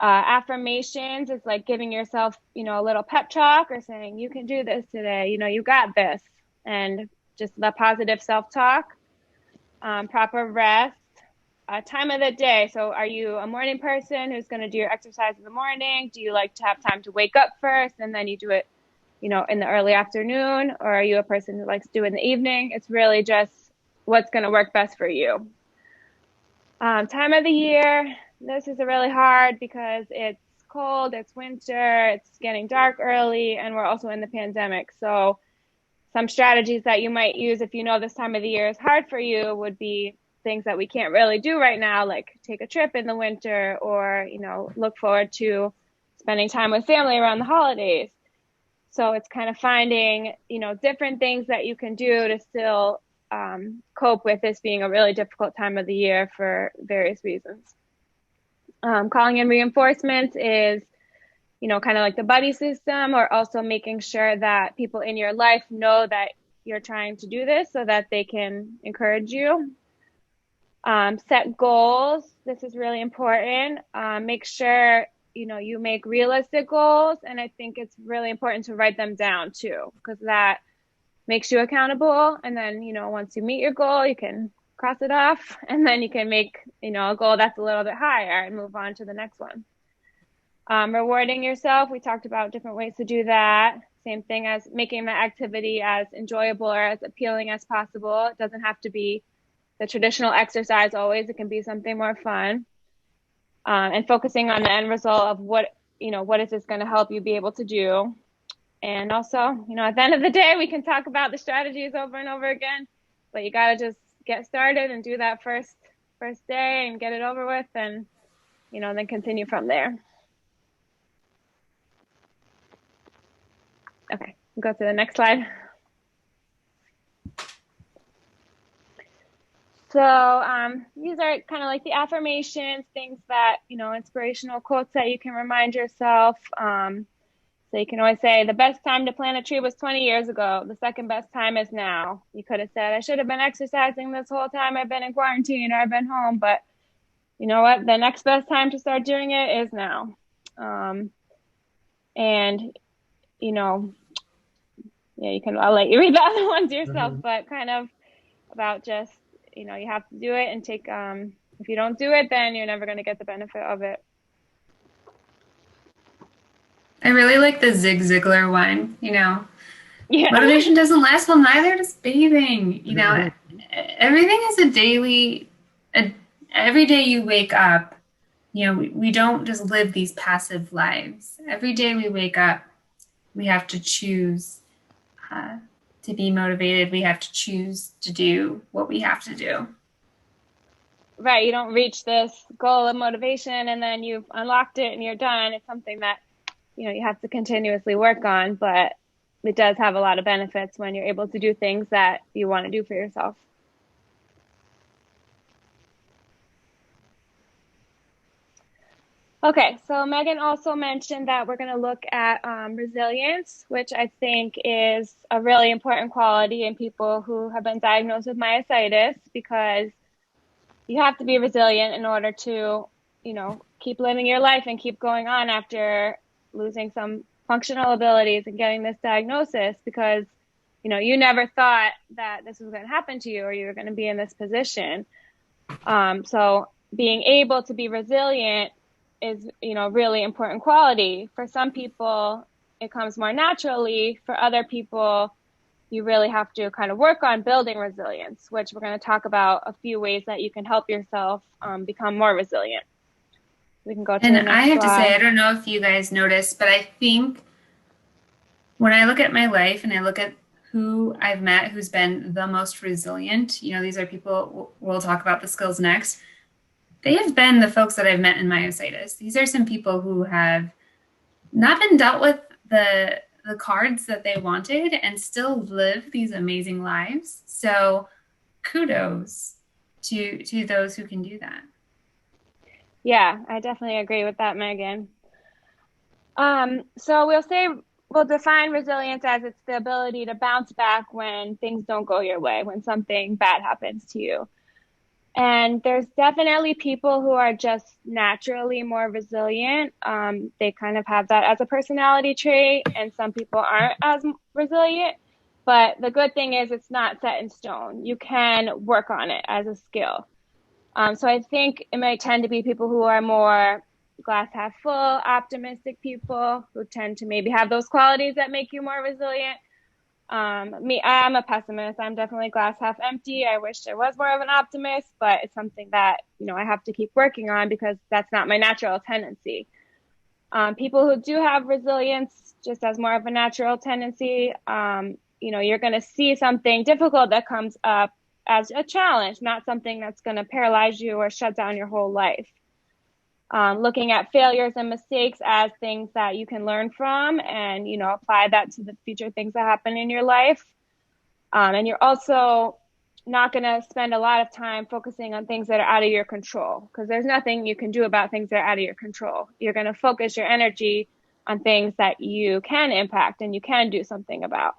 Affirmations is like giving yourself, a little pep talk or saying, you can do this today, you got this, and just the positive self-talk. Proper rest. Time of the day. So are you a morning person who's going to do your exercise in the morning? Do you like to have time to wake up first and then you do it, in the early afternoon? Or are you a person who likes to do it in the evening? It's really just what's going to work best for you. Time of the year. This is really hard because it's cold, it's winter, it's getting dark early, and we're also in the pandemic. So some strategies that you might use if this time of the year is hard for you would be things that we can't really do right now, like take a trip in the winter or, look forward to spending time with family around the holidays. So it's kind of finding, different things that you can do to still cope with this being a really difficult time of the year for various reasons. Calling in reinforcements is, kind of like the buddy system, or also making sure that people in your life know that you're trying to do this so that they can encourage you. Set goals. This is really important. Make sure, you make realistic goals. And I think it's really important to write them down too, because that makes you accountable. And then, once you meet your goal, you can cross it off, and then you can make, a goal that's a little bit higher and move on to the next one. Rewarding yourself. We talked about different ways to do that. Same thing as making the activity as enjoyable or as appealing as possible. It doesn't have to be the traditional exercise always. It can be something more fun. And focusing on the end result of what is this going to help you be able to do. And also, at the end of the day, we can talk about the strategies over and over again, but you got to just get started and do that first day and get it over with, and, then continue from there. Okay, we'll go to the next slide. So these are kind of like the affirmations, things that, inspirational quotes that you can remind yourself. So you can always say, the best time to plant a tree was 20 years ago. The second best time is now. You could have said, I should have been exercising this whole time I've been in quarantine or I've been home. But you know what? The next best time to start doing it is now. And, I'll let you read the other ones yourself, but kind of about just, you have to do it and take, if you don't do it, then you're never going to get the benefit of it. I really like the Zig Ziglar one, Yeah. motivation doesn't last, well, neither does bathing. Everything is every day you wake up, we don't just live these passive lives. Every day we wake up, we have to choose to be motivated. We have to choose to do what we have to do. Right. You don't reach this goal of motivation and then you've unlocked it and you're done. It's something that, you have to continuously work on, but it does have a lot of benefits when you're able to do things that you want to do for yourself. Okay, so Megan also mentioned that we're going to look at resilience, which I think is a really important quality in people who have been diagnosed with myositis, because you have to be resilient in order to, keep living your life and keep going on after losing some functional abilities and getting this diagnosis, because, you never thought that this was going to happen to you or you were going to be in this position. So being able to be resilient is, really important quality. For some people, it comes more naturally. For other people, you really have to kind of work on building resilience, which we're going to talk about a few ways that you can help yourself become more resilient. We can go to the next slide. And I have to say, I don't know if you guys noticed, but I think when I look at my life and I look at who I've met who's been the most resilient, these are people, we'll talk about the skills next. They have been the folks that I've met in myositis. These are some people who have not been dealt with the cards that they wanted and still live these amazing lives. So kudos to those who can do that. Yeah, I definitely agree with that, Megan. So we'll define resilience as it's the ability to bounce back when things don't go your way, when something bad happens to you. And there's definitely people who are just naturally more resilient. They kind of have that as a personality trait, and some people aren't as resilient. But the good thing is it's not set in stone. You can work on it as a skill. So I think it might tend to be people who are more glass half full, optimistic people who tend to maybe have those qualities that make you more resilient. I'm a pessimist. I'm definitely glass half empty. I wish I was more of an optimist, but it's something that, I have to keep working on because that's not my natural tendency. People who do have resilience just as more of a natural tendency, you're going to see something difficult that comes up as a challenge, not something that's going to paralyze you or shut down your whole life. Looking at failures and mistakes as things that you can learn from and, apply that to the future things that happen in your life. And you're also not going to spend a lot of time focusing on things that are out of your control, because there's nothing you can do about things that are out of your control. You're going to focus your energy on things that you can impact and you can do something about.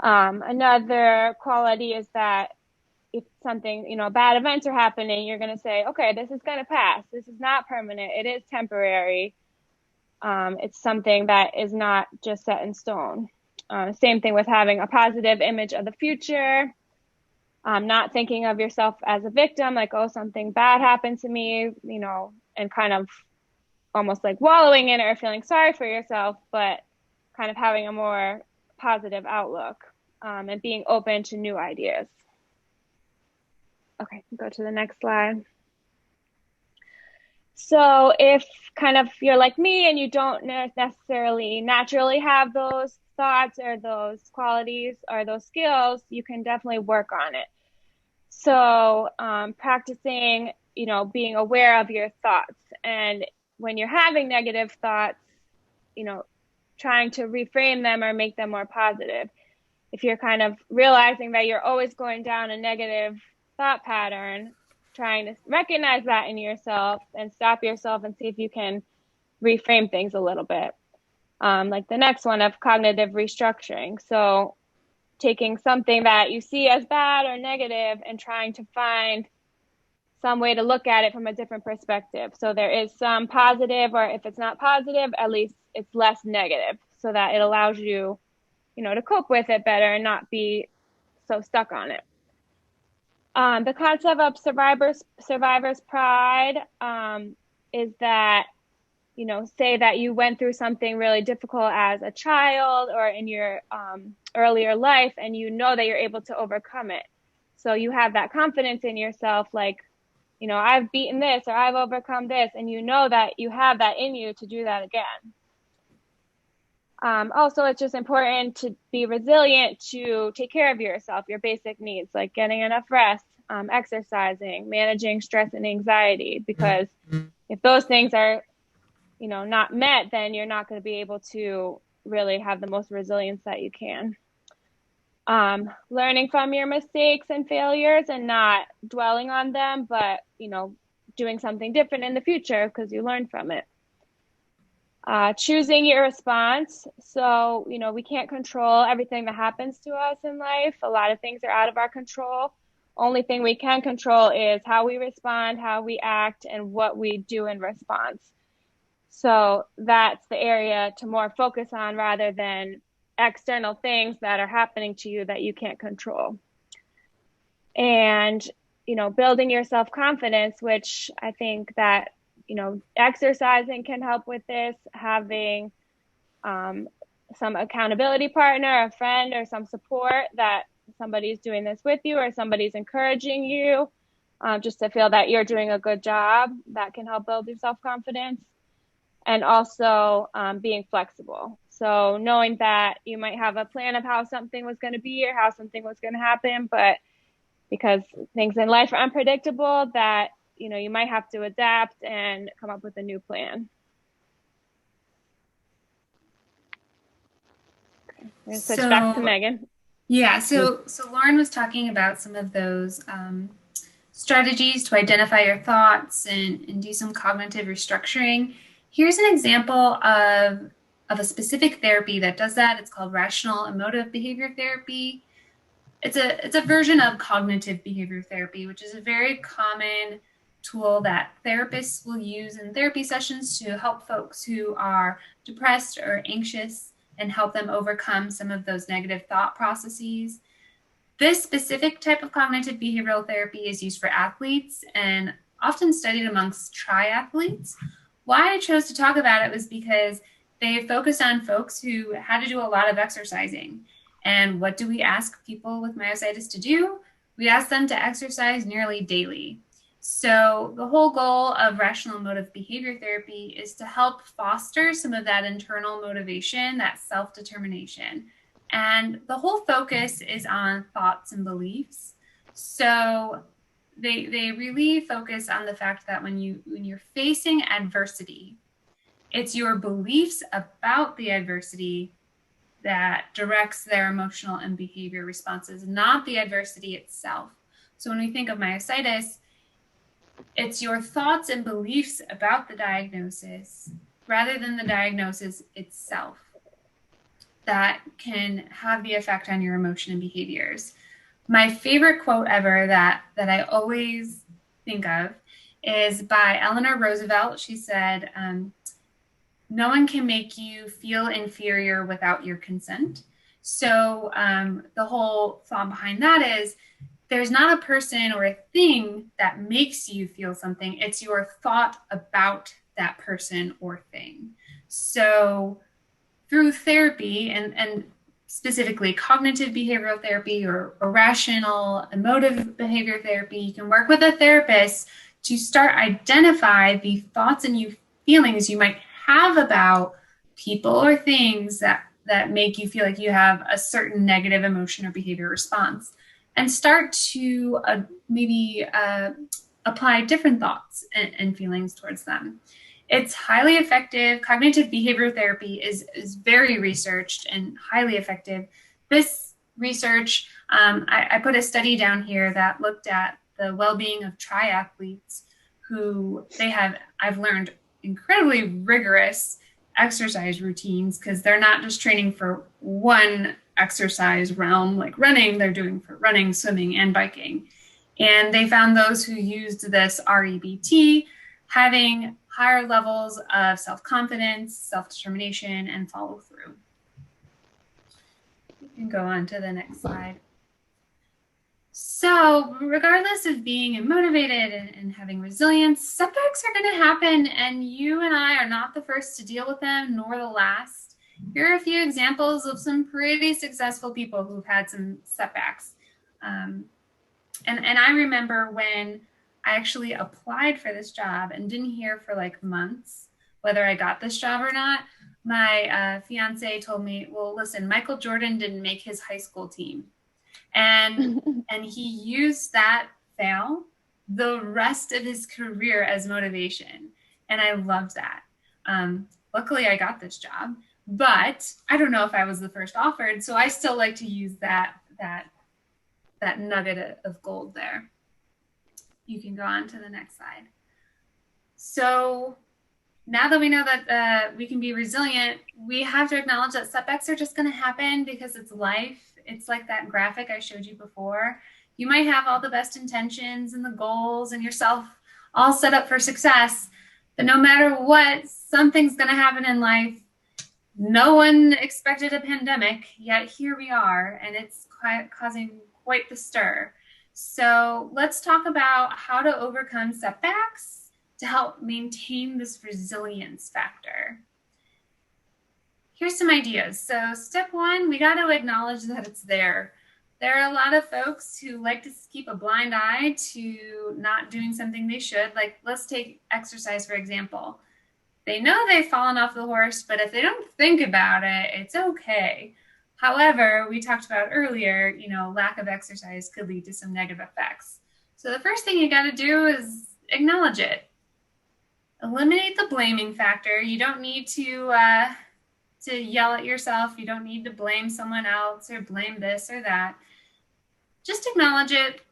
Another quality is that if something, bad events are happening, you're going to say, okay, this is going to pass. This is not permanent. It is temporary. It's something that is not just set in stone. Same thing with having a positive image of the future. Not thinking of yourself as a victim, like, oh, something bad happened to me, and kind of almost like wallowing in it or feeling sorry for yourself, but kind of having a more positive outlook and being open to new ideas. Okay, go to the next slide. So if kind of you're like me and you don't necessarily naturally have those thoughts or those qualities or those skills, you can definitely work on it. So practicing, being aware of your thoughts, and when you're having negative thoughts, trying to reframe them or make them more positive. If you're kind of realizing that you're always going down a negative thought pattern, trying to recognize that in yourself and stop yourself and see if you can reframe things a little bit. Like the next one of cognitive restructuring. So taking something that you see as bad or negative and trying to find some way to look at it from a different perspective. So there is some positive, or if it's not positive, at least it's less negative, so that it allows you, to cope with it better and not be so stuck on it. The concept of survivor's pride is that, say that you went through something really difficult as a child or in your earlier life, and you know that you're able to overcome it. So you have that confidence in yourself, like, I've beaten this or I've overcome this, and you know that you have that in you to do that again. Also, it's just important to be resilient, to take care of yourself, your basic needs, like getting enough rest, exercising, managing stress and anxiety, because if those things are not met, then you're not going to be able to really have the most resilience that you can. Learning from your mistakes and failures and not dwelling on them, but, doing something different in the future because you learned from it. Choosing your response. So, we can't control everything that happens to us in life. A lot of things are out of our control. Only thing we can control is how we respond, how we act, and what we do in response. So that's the area to more focus on rather than external things that are happening to you that you can't control. And, building your self-confidence, which I think that, exercising can help with this, having some accountability partner, a friend, or some support that somebody's doing this with you or somebody's encouraging you, just to feel that you're doing a good job, that can help build your self-confidence. And also being flexible. So knowing that you might have a plan of how something was going to be or how something was going to happen, but because things in life are unpredictable, that, you might have to adapt and come up with a new plan. Okay. Switch back to Megan. Yeah, so Lauren was talking about some of those strategies to identify your thoughts and do some cognitive restructuring. Here's an example of a specific therapy that does that. It's called rational emotive behavior therapy. It's a version of cognitive behavior therapy, which is a very common tool that therapists will use in therapy sessions to help folks who are depressed or anxious and help them overcome some of those negative thought processes. This specific type of cognitive behavioral therapy is used for athletes and often studied amongst triathletes. Why I chose to talk about it was because they focused on folks who had to do a lot of exercising. And what do we ask people with myositis to do? We ask them to exercise nearly daily. So the whole goal of rational emotive behavior therapy is to help foster some of that internal motivation, that self-determination. And the whole focus is on thoughts and beliefs. So they really focus on the fact that when you're facing adversity, it's your beliefs about the adversity that directs their emotional and behavior responses, not the adversity itself. So when we think of myositis, it's your thoughts and beliefs about the diagnosis rather than the diagnosis itself that can have the effect on your emotion and behaviors. My favorite quote ever that I always think of is by Eleanor Roosevelt. She said, "No one can make you feel inferior without your consent." So the whole thought behind that is there's not a person or a thing that makes you feel something. It's your thought about that person or thing. So through therapy and specifically cognitive behavioral therapy or rational emotive behavior therapy, you can work with a therapist to start identify the thoughts and feelings you might have about people or things that make you feel like you have a certain negative emotion or behavior response, and start to maybe apply different thoughts and feelings towards them. It's highly effective. Cognitive behavior therapy is very researched and highly effective. This research, I put a study down here that looked at the well-being of triathletes who I've learned, incredibly rigorous exercise routines because they're not just training for one exercise realm like running, they're doing for running, swimming, and biking. And they found those who used this REBT having higher levels of self-confidence, self-determination, and follow-through. You can go on to the next slide. So regardless of being motivated and having resilience, setbacks are going to happen, and you and I are not the first to deal with them, nor the last. Here are a few examples of some pretty successful people who've had some setbacks. And I remember when I actually applied for this job and didn't hear for like months whether I got this job or not. My fiance told me, well, listen, Michael Jordan didn't make his high school team. And he used that fail the rest of his career as motivation. And I loved that. Luckily, I got this job, but I don't know if I was the first offered. So I still like to use that nugget of gold there. You can go on to the next slide. So now that we know that we can be resilient, we have to acknowledge that setbacks are just going to happen because it's life. It's like that graphic I showed you before. You might have all the best intentions and the goals and yourself all set up for success, but no matter what, something's going to happen in life. No one expected a pandemic, yet here we are, and it's causing quite the stir. So let's talk about how to overcome setbacks to help maintain this resilience factor. Here's some ideas. So step one, we got to acknowledge that it's there. There are a lot of folks who like to keep a blind eye to not doing something they should. Like, let's take exercise, for example. They know they've fallen off the horse, but if they don't think about it, it's okay. However, we talked about earlier, lack of exercise could lead to some negative effects. So the first thing you got to do is acknowledge it. Eliminate the blaming factor. You don't need to yell at yourself. You don't need to blame someone else or blame this or that. Just acknowledge it.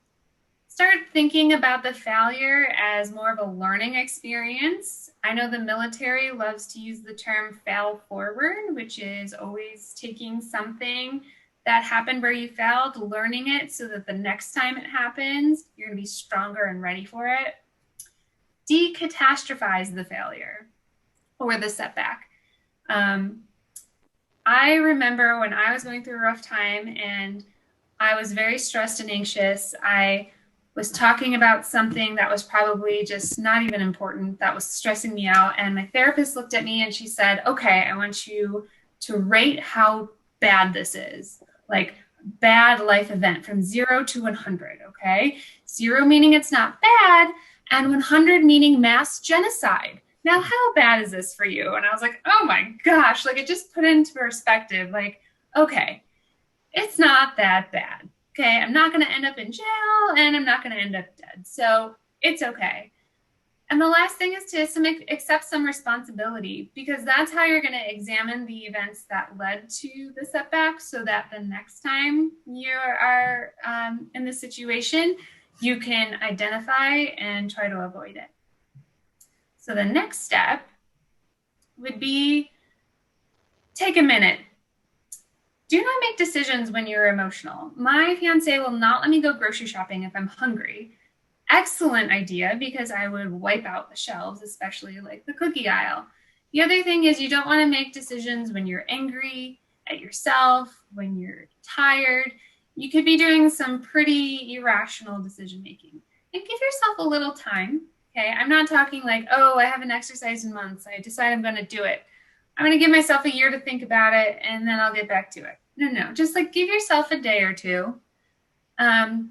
Start thinking about the failure as more of a learning experience. I know the military loves to use the term fail forward, which is always taking something that happened where you failed, learning it so that the next time it happens, you're going to be stronger and ready for it. Decatastrophize the failure or the setback. I remember when I was going through a rough time and I was very stressed and anxious. I was talking about something that was probably just not even important, that was stressing me out. And my therapist looked at me and she said, okay, I want you to rate how bad this is, like bad life event from 0 to 100, okay? 0 meaning it's not bad, and 100 meaning mass genocide. Now, how bad is this for you? And I was like, oh my gosh, like it just put into perspective, like, okay, it's not that bad. Okay, I'm not going to end up in jail and I'm not going to end up dead. So it's okay. And the last thing is to accept some responsibility, because that's how you're going to examine the events that led to the setback so that the next time you are in this situation, you can identify and try to avoid it. So the next step would be take a minute. Do not make decisions when you're emotional. My fiance will not let me go grocery shopping if I'm hungry. Excellent idea, because I would wipe out the shelves, especially like the cookie aisle. The other thing is you don't want to make decisions when you're angry at yourself, when you're tired. You could be doing some pretty irrational decision making. And give yourself a little time. Okay, I'm not talking like, oh, I haven't exercised in months. I decide I'm going to do it. I'm going to give myself a year to think about it, and then I'll get back to it. No, just like give yourself a day or two. The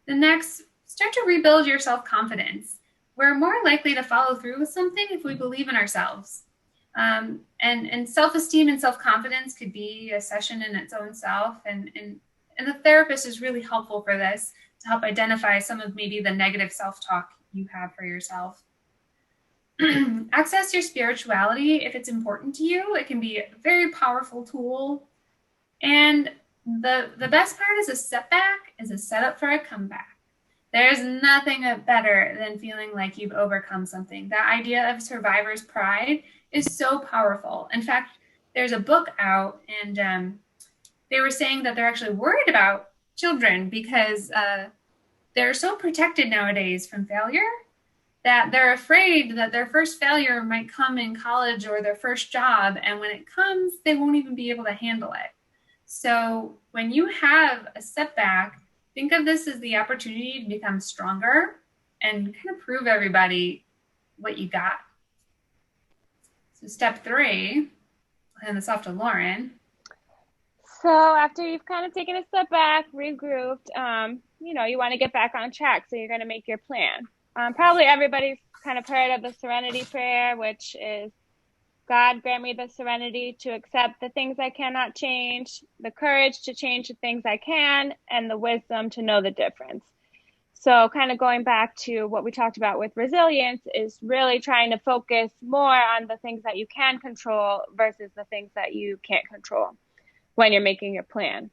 next, start to rebuild your self-confidence. We're more likely to follow through with something if we believe in ourselves. And self-esteem and self-confidence could be a session in its own self. And the therapist is really helpful for this to help identify some of maybe the negative self-talk you have for yourself. Access your spirituality if it's important to you. It can be a very powerful tool. And the best part is a setback is a setup for a comeback. There's nothing better than feeling like you've overcome something. That idea of survivor's pride is so powerful. In fact, there's a book out, and they were saying that they're actually worried about children because they're so protected nowadays from failure that they're afraid that their first failure might come in college or their first job. And when it comes, they won't even be able to handle it. So when you have a setback, think of this as the opportunity to become stronger and kind of prove everybody what you got. So step 3, I'll hand this off to Lauren. So after you've kind of taken a step back, regrouped, you want to get back on track. So you're going to make your plan. Probably everybody's kind of heard of the serenity prayer, which is, God, grant me the serenity to accept the things I cannot change, the courage to change the things I can, and the wisdom to know the difference. So kind of going back to what we talked about with resilience is really trying to focus more on the things that you can control versus the things that you can't control when you're making your plan.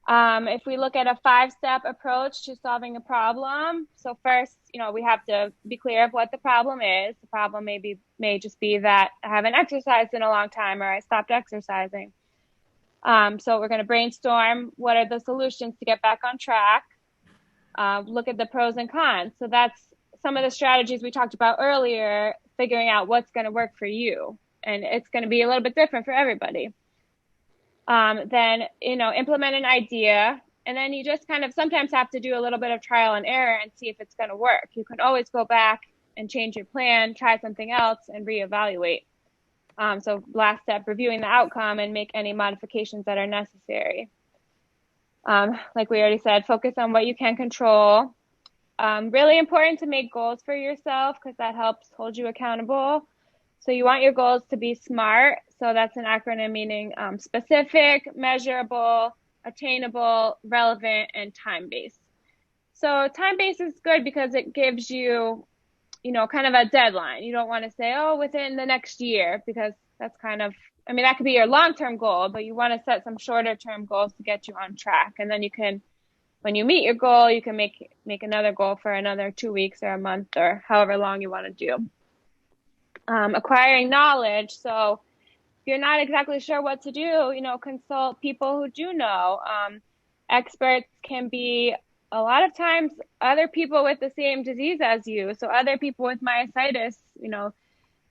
If we look at a 5-step approach to solving a problem, so first, we have to be clear of what the problem is. The problem may just be that I haven't exercised in a long time or I stopped exercising. So we're going to brainstorm what are the solutions to get back on track. Look at the pros and cons. So that's some of the strategies we talked about earlier, figuring out what's going to work for you. And it's going to be a little bit different for everybody. Then, implement an idea, and then you just kind of sometimes have to do a little bit of trial and error and see if it's going to work. You can always go back and change your plan, try something else, and reevaluate. So last step, reviewing the outcome and make any modifications that are necessary. Like we already said, focus on what you can control. Really important to make goals for yourself because that helps hold you accountable. So you want your goals to be SMART. So that's an acronym meaning specific, measurable, attainable, relevant, and time-based. So time-based is good because it gives you, kind of a deadline. You don't want to say, within the next year, because that's that could be your long-term goal, but you want to set some shorter-term goals to get you on track. And then you can, when you meet your goal, you can make another goal for another 2 weeks or a month or however long you want to do. Acquiring knowledge. So if you're not exactly sure what to do, consult people who do know. Experts can be a lot of times other people with the same disease as you. So other people with myositis,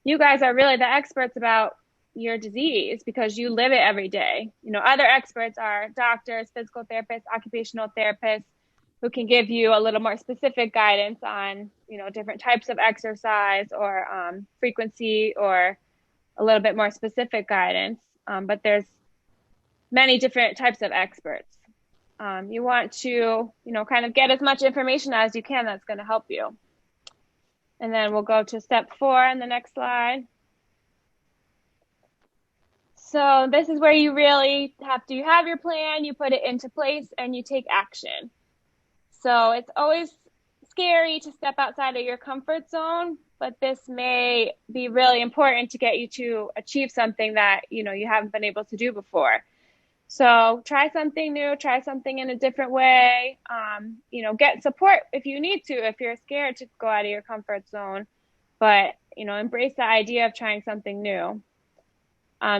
you guys are really the experts about your disease because you live it every day. Other experts are doctors, physical therapists, occupational therapists who can give you a little more specific guidance on, different types of exercise or frequency or a little bit more specific guidance. But there's many different types of experts. You want to, kind of get as much information as you can that's going to help you. And then we'll go to step 4 on the next slide. So this is where you really you have your plan, you put it into place, and you take action. So it's always scary to step outside of your comfort zone, but this may be really important to get you to achieve something that, you haven't been able to do before. So try something new, try something in a different way, get support if you need to, if you're scared to go out of your comfort zone, but, embrace the idea of trying something new.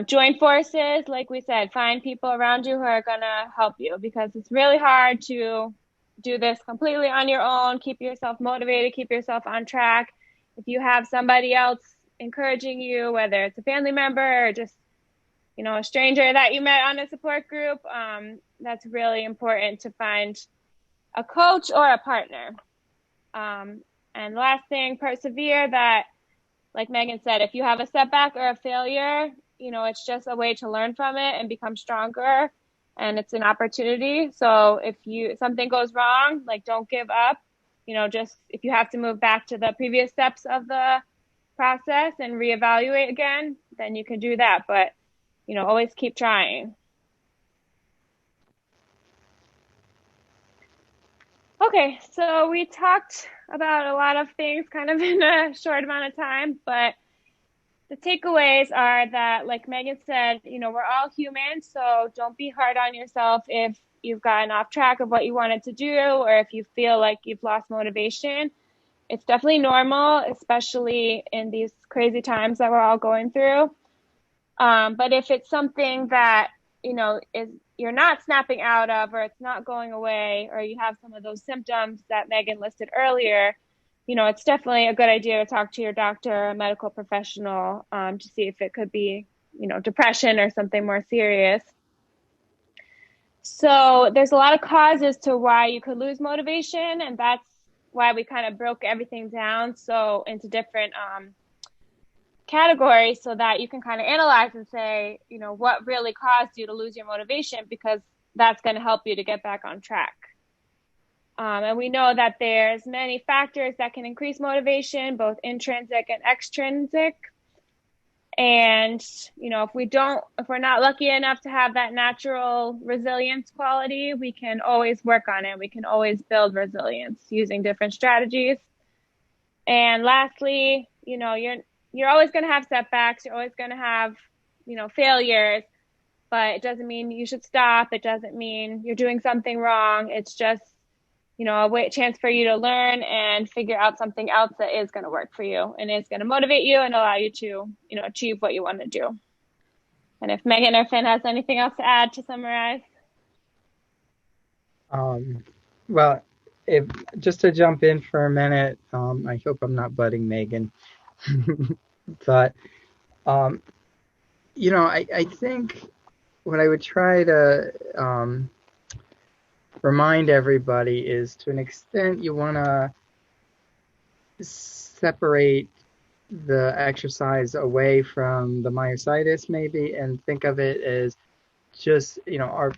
Join forces, like we said, find people around you who are going to help you because it's really hard to do this completely on your own, keep yourself motivated, keep yourself on track. If you have somebody else encouraging you, whether it's a family member or just, a stranger that you met on a support group, that's really important to find a coach or a partner. And last thing, persevere. That, like Megan said, if you have a setback or a failure, it's just a way to learn from it and become stronger. And it's an opportunity. So if something goes wrong, don't give up, just if you have to move back to the previous steps of the process and reevaluate again, then you can do that. But, always keep trying. Okay, so we talked about a lot of things kind of in a short amount of time, but the takeaways are that, like Megan said, we're all human, so don't be hard on yourself if you've gotten off track of what you wanted to do or if you feel like you've lost motivation. It's definitely normal, especially in these crazy times that we're all going through. But if it's something that, you're not snapping out of or it's not going away or you have some of those symptoms that Megan listed earlier, it's definitely a good idea to talk to your doctor or a medical professional to see if it could be, depression or something more serious. So there's a lot of causes to why you could lose motivation, and that's why we kind of broke everything down so into different categories so that you can kind of analyze and say, what really caused you to lose your motivation, because that's going to help you to get back on track. And we know that there's many factors that can increase motivation, both intrinsic and extrinsic. And, if we're not lucky enough to have that natural resilience quality, we can always work on it. We can always build resilience using different strategies. And lastly, you're always going to have setbacks. You're always going to have, failures, but it doesn't mean you should stop. It doesn't mean you're doing something wrong. It's just, a chance for you to learn and figure out something else that is going to work for you and is going to motivate you and allow you to, achieve what you want to do. And if Megan or Finn has anything else to add to summarize. Well, just to jump in for a minute, I hope I'm not butting Megan, but, I think what I would try to remind everybody is, to an extent, you want to separate the exercise away from the myositis maybe, and think of it as just, our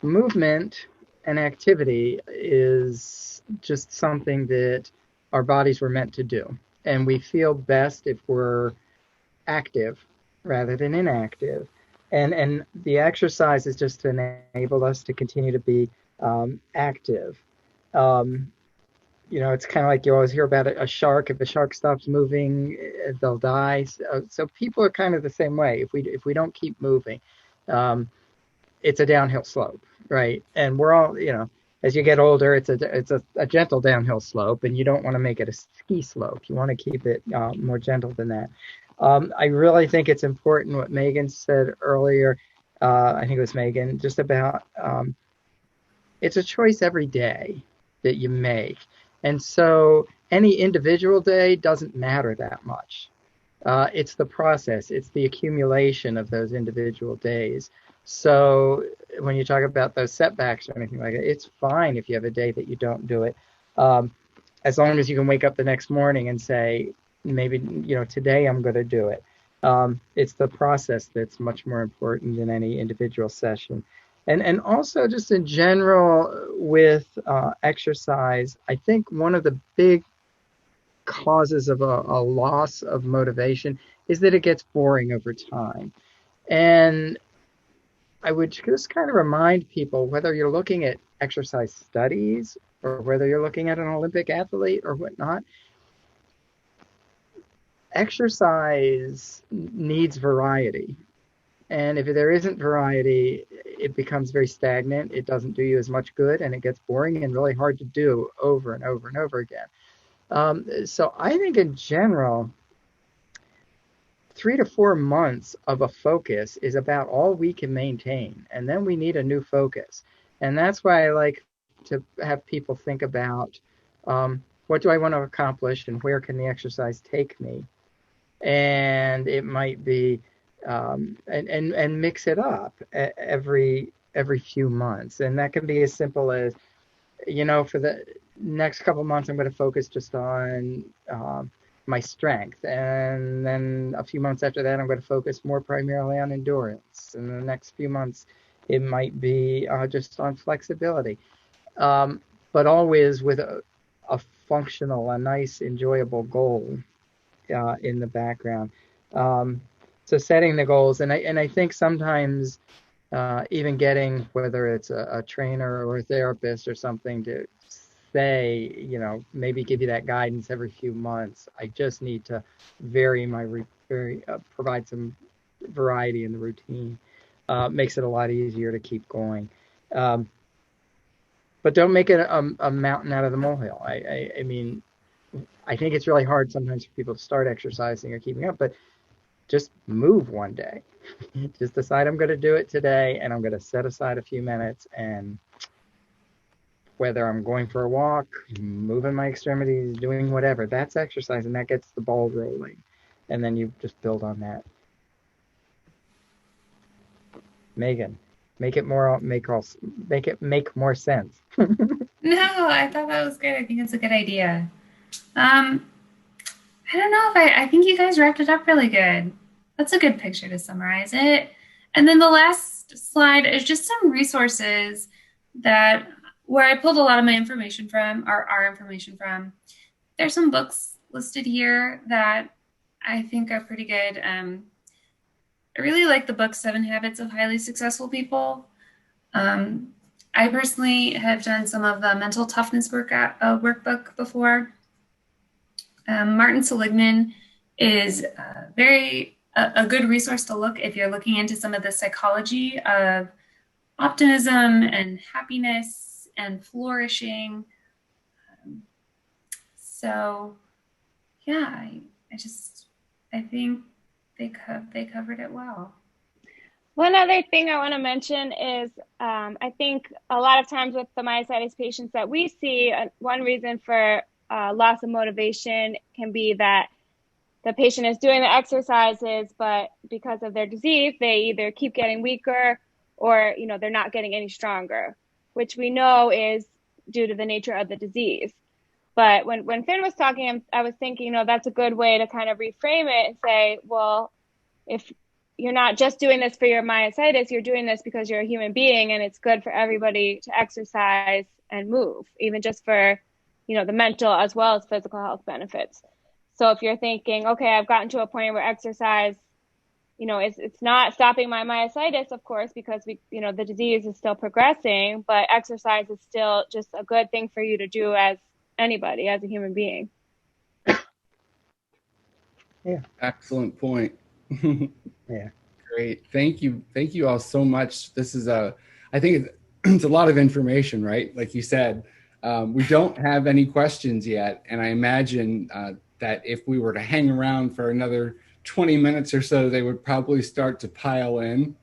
movement and activity is just something that our bodies were meant to do. And we feel best if we're active rather than inactive. And the exercise is just to enable us to continue to be active. It's kind of like you always hear about a shark. If a shark stops moving, they'll die. So people are kind of the same way. If we don't keep moving, it's a downhill slope, right? And we're all, as you get older, it's a gentle downhill slope, and you don't want to make it a ski slope. You want to keep it more gentle than that. I really think it's important what Megan said earlier. I think it was Megan, just about it's a choice every day that you make. And so any individual day doesn't matter that much. It's the process. It's the accumulation of those individual days. So when you talk about those setbacks or anything like that, it's fine if you have a day that you don't do it. As long as you can wake up the next morning and say, maybe, today I'm going to do it. It's the process that's much more important than any individual session. And also just in general with exercise, I think one of the big causes of a loss of motivation is that it gets boring over time. And I would just kind of remind people, whether you're looking at exercise studies or whether you're looking at an Olympic athlete or whatnot, exercise needs variety. And if there isn't variety, it becomes very stagnant. It doesn't do you as much good, and it gets boring and really hard to do over and over and over again. So I think in general, 3 to 4 months of a focus is about all we can maintain. And then we need a new focus. And that's why I like to have people think about what do I want to accomplish and where can the exercise take me? And it might be and mix it up every few months. And that can be as simple as, for the next couple months, I'm going to focus just on my strength. And then a few months after that, I'm going to focus more primarily on endurance. And the next few months, it might be just on flexibility. But always with a functional, a nice, enjoyable goal in the background. So setting the goals, and I think sometimes even getting, whether it's a trainer or a therapist or something, to say, maybe give you that guidance every few months. I just need to provide some variety in the routine. Makes it a lot easier to keep going. But don't make it a mountain out of the molehill. I mean, I think it's really hard sometimes for people to start exercising or keeping up, but just move one day. Just decide I'm going to do it today, and I'm going to set aside a few minutes, and whether I'm going for a walk, moving my extremities, doing whatever, that's exercise, and that gets the ball rolling. And then you just build on that. Megan. Make it make more sense. No, I thought that was good. I think it's a good idea. I don't know if I think you guys wrapped it up really good. That's a good picture to summarize it. And then the last slide is just some resources that where I pulled a lot of my information from, or our information from. There's some books listed here that I think are pretty good. I really like the book 7 Habits of Highly Successful People. I personally have done some of the mental toughness workbook before. Martin Seligman is a good resource to look if you're looking into some of the psychology of optimism and happiness and flourishing. So yeah, I think they covered it well. One other thing I want to mention is I think a lot of times with the myositis patients that we see, one reason for loss of motivation can be that the patient is doing the exercises, but because of their disease, they either keep getting weaker or, they're not getting any stronger, which we know is due to the nature of the disease. But when Finn was talking, I was thinking, that's a good way to kind of reframe it and say, well, if you're not just doing this for your myositis, you're doing this because you're a human being, and it's good for everybody to exercise and move, even just for, the mental as well as physical health benefits. So if you're thinking, okay, I've gotten to a point where exercise, it's not stopping my myositis, of course, because the disease is still progressing, but exercise is still just a good thing for you to do as anybody, as a human being. Yeah. Excellent point. Yeah. Great. Thank you. Thank you all so much. This is I think it's a lot of information, right? Like you said, we don't have any questions yet. And I imagine that if we were to hang around for another 20 minutes or so, they would probably start to pile in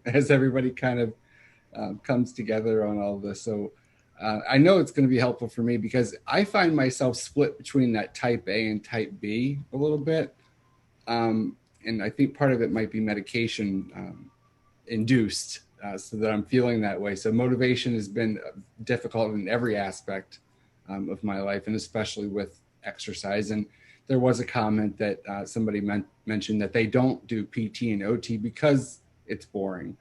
as everybody kind of comes together on all of this. So I know it's going to be helpful for me because I find myself split between that type A and type B a little bit. And I think part of it might be medication induced so that I'm feeling that way. So motivation has been difficult in every aspect of my life, and especially with exercise. And there was a comment that somebody mentioned that they don't do PT and OT because it's boring.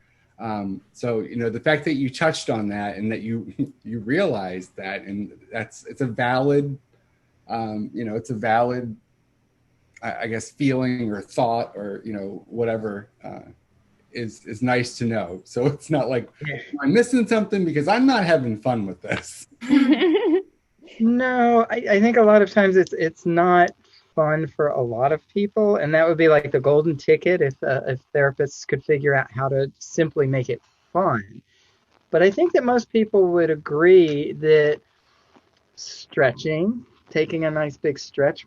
So, the fact that you touched on that and that you realized that, and it's a valid, I guess, feeling or thought or, whatever is nice to know. So it's not like I'm missing something because I'm not having fun with this. No, I think a lot of times it's not fun for a lot of people, and that would be like the golden ticket if therapists could figure out how to simply make it fun. But I think that most people would agree that stretching, taking a nice big stretch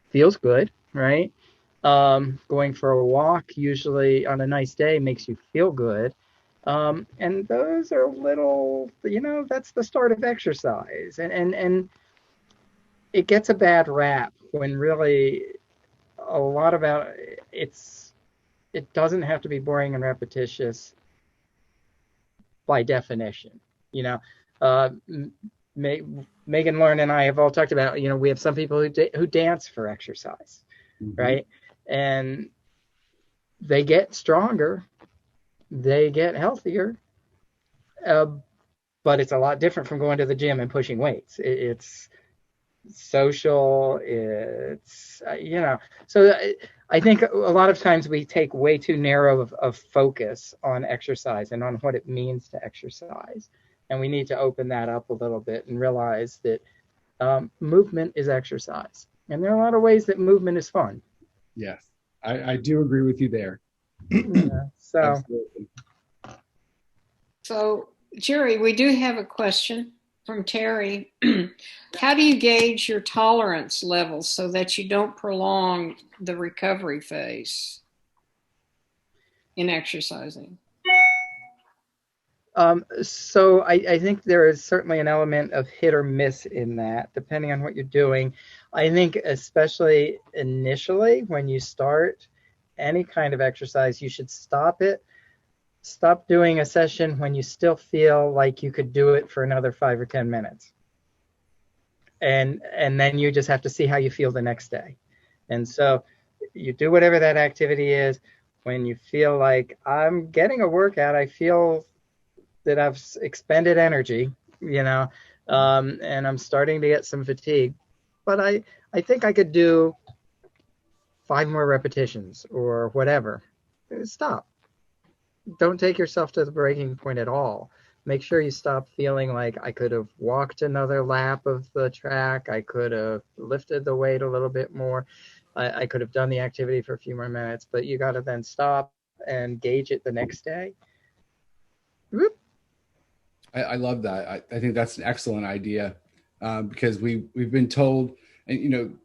feels good, right? Going for a walk usually on a nice day makes you feel good. And those are little, that's the start of exercise. And it gets a bad rap when really a lot about it doesn't have to be boring and repetitious by definition. Megan, Lauren, and I have all talked about, we have some people who dance for exercise, right? And they get stronger, they get healthier, but it's a lot different from going to the gym and pushing weights. It's social, so I think a lot of times we take way too narrow of focus on exercise and on what it means to exercise. And we need to open that up a little bit and realize that movement is exercise. And there are a lot of ways that movement is fun. Yes, I do agree with you there. Yeah, Absolutely. So, Jerry, we do have a question from Terry. How do you gauge your tolerance levels so that you don't prolong the recovery phase in exercising? So I think there is certainly an element of hit or miss in that, depending on what you're doing. I think especially initially when you start any kind of exercise, you should stop it Stop doing a session when you still feel like you could do it for another 5 or 10 minutes. And then you just have to see how you feel the next day. And so you do whatever that activity is. When you feel like I'm getting a workout, I feel that I've expended energy, and I'm starting to get some fatigue. But I think I could do 5 more repetitions or whatever. Stop. Don't take yourself to the breaking point at all. Make sure you stop feeling like I could have walked another lap of the track. I could have lifted the weight a little bit more. I could have done the activity for a few more minutes, but you got to then stop and gauge it the next day. Whoop. I love that. I think that's an excellent idea because we've been told, and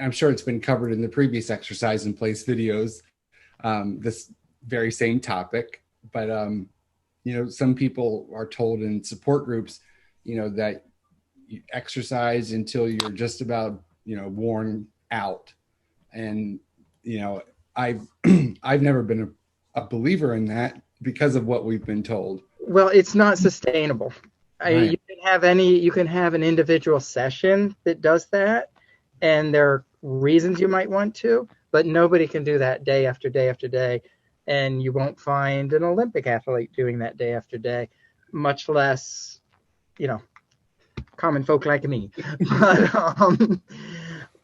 I'm sure it's been covered in the previous exercise in place videos, this very same topic. But some people are told in support groups, that you exercise until you're just about worn out, and I've I've never been a believer in that because of what we've been told. Well, it's not sustainable. Right. You can have an individual session that does that, and there are reasons you might want to, but nobody can do that day after day after day, and you won't find an Olympic athlete doing that day after day, much less, common folk like me.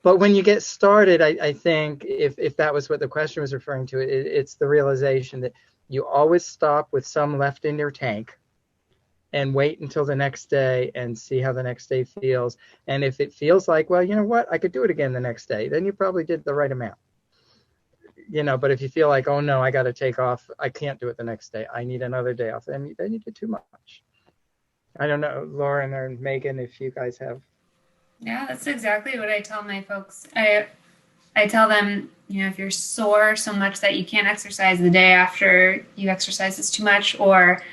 But when you get started, I think if that was what the question was referring to, it's the realization that you always stop with some left in your tank and wait until the next day and see how the next day feels. And if it feels like, well, you know what, I could do it again the next day, then you probably did the right amount. But if you feel like, oh no, I got to take off, I can't do it the next day, I need another day off, then you did too much. I don't know, Lauren or Megan, if you guys have. Yeah, that's exactly what I tell my folks. I tell them, if you're sore so much that you can't exercise the day after you exercise is too much, or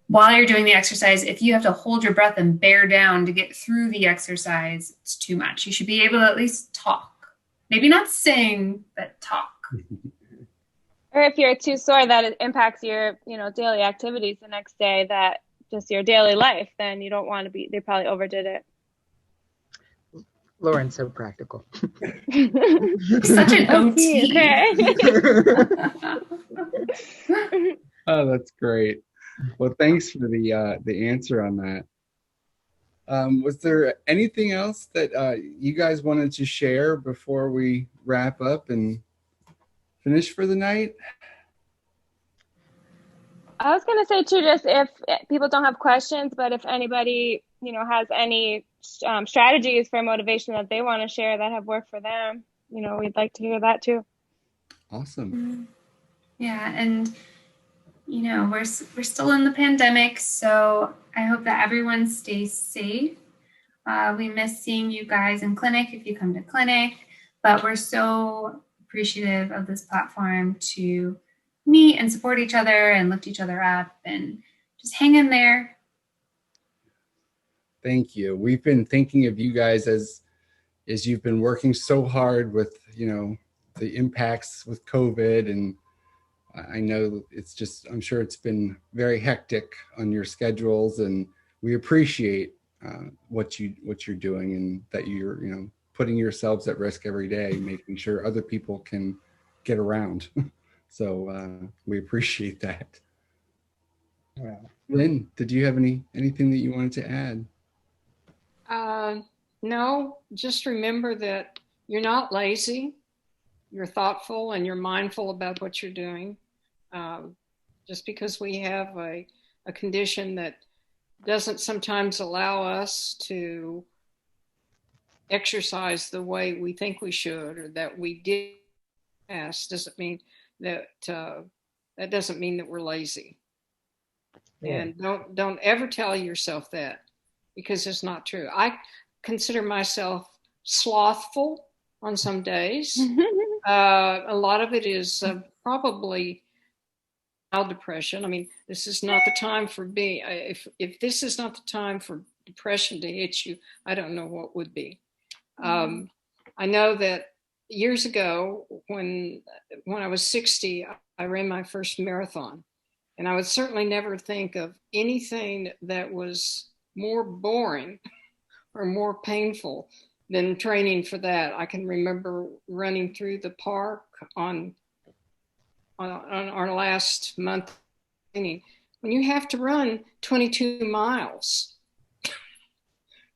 while you're doing the exercise, if you have to hold your breath and bear down to get through the exercise, it's too much. You should be able to at least talk. Maybe not sing, but talk. Or if you're too sore that it impacts your, daily activities the next day, that just your daily life, then you don't want to be, they probably overdid it. Lauren's so practical. Such an OT. Okay. Oh, that's great. Well, thanks for the answer on that. Was there anything else that you guys wanted to share before we wrap up and finish for the night? I was going to say too, just if people don't have questions, but if anybody, has any strategies for motivation that they want to share that have worked for them, we'd like to hear that too. Awesome. Yeah. And, we're still in the pandemic, so I hope that everyone stays safe. We miss seeing you guys in clinic if you come to clinic, but we're so appreciative of this platform to meet and support each other and lift each other up and just hang in there. Thank you. We've been thinking of you guys as you've been working so hard with, the impacts with COVID, and I know I'm sure it's been very hectic on your schedules, and we appreciate what you're doing, and that you're, putting yourselves at risk every day, making sure other people can get around. So we appreciate that. Yeah. Lynn, did you have anything that you wanted to add? No, just remember that you're not lazy. You're thoughtful and you're mindful about what you're doing. Just because we have a condition that doesn't sometimes allow us to exercise the way we think we should, or that we did past, doesn't mean that that doesn't mean that we're lazy. Yeah. And don't ever tell yourself that, because it's not true. I consider myself slothful on some days. A lot of it is probably mild depression. I mean, this is not the time for being, if this is not the time for depression to hit you, I don't know what would be. I know that years ago when I was 60, I ran my first marathon, And I would certainly never think of anything that was more boring or more painful than training for that. I can remember running through the park on our last month training, when you have to run 22 miles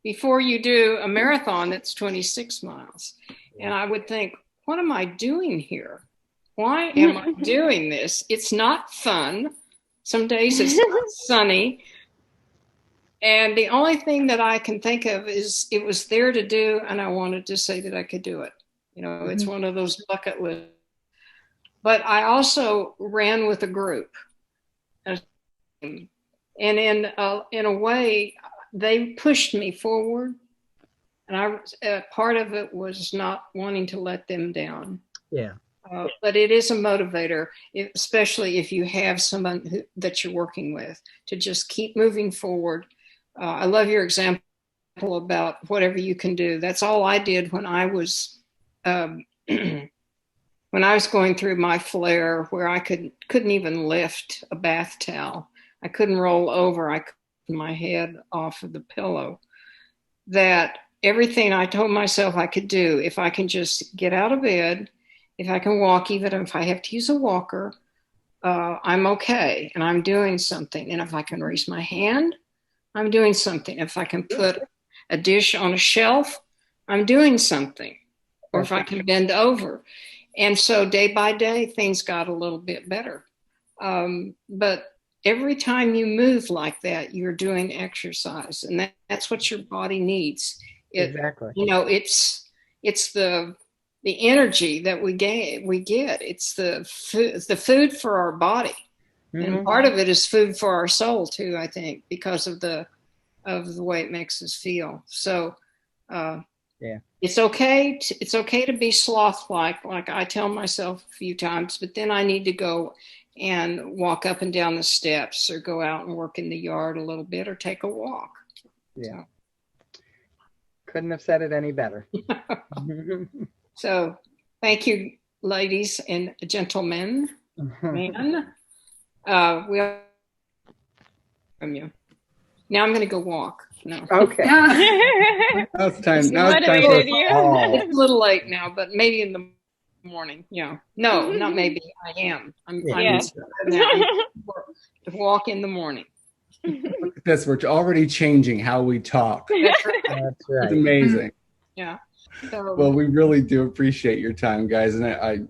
before you do a marathon that's 26 miles. And I would think, what am I doing here? Why am I doing this? It's not fun. Some days it's not sunny. And the only thing that I can think of is it was there to do, and I wanted to say that I could do it. You know, it's one of those bucket lists. But I also ran with a group. And in a way, they pushed me forward. And part of it was not wanting to let them down. Yeah. But it is a motivator, especially if you have someone that you're working with, to just keep moving forward. I love your example about whatever you can do. That's all I did when I was when I was going through my flare, where I couldn't even lift a bath towel. I couldn't roll over. I couldn't lift my head off of the pillow. That everything I told myself I could do, if I can just get out of bed, if I can walk, even if I have to use a walker, I'm okay, and I'm doing something. And if I can raise my hand, I'm doing something. If I can put a dish on a shelf, I'm doing something. Or if I can bend over. And so day by day, things got a little bit better. But every time you move like that, you're doing exercise, and that's what your body needs. Exactly. You know, it's the energy that we get. It's the food for our body. And part of it is food for our soul too, I think, because of the way it makes us feel. So it's okay to be sloth-like I tell myself a few times, but then I need to go and walk up and down the steps, or go out and work in the yard a little bit, or take a walk. Yeah. Couldn't have said it any better. So thank you, ladies and gentlemen. Man. We are from you. Now I'm going to go walk. No. Okay. Now it's time. Now it's time for you. It's a little late now, but maybe in the morning. Yeah. No, not maybe. I am. I'm now to walk in the morning. Look at this. We're already changing how we talk. That's right. That's right. It's amazing. Yeah. So, Well, we really do appreciate your time, guys, and I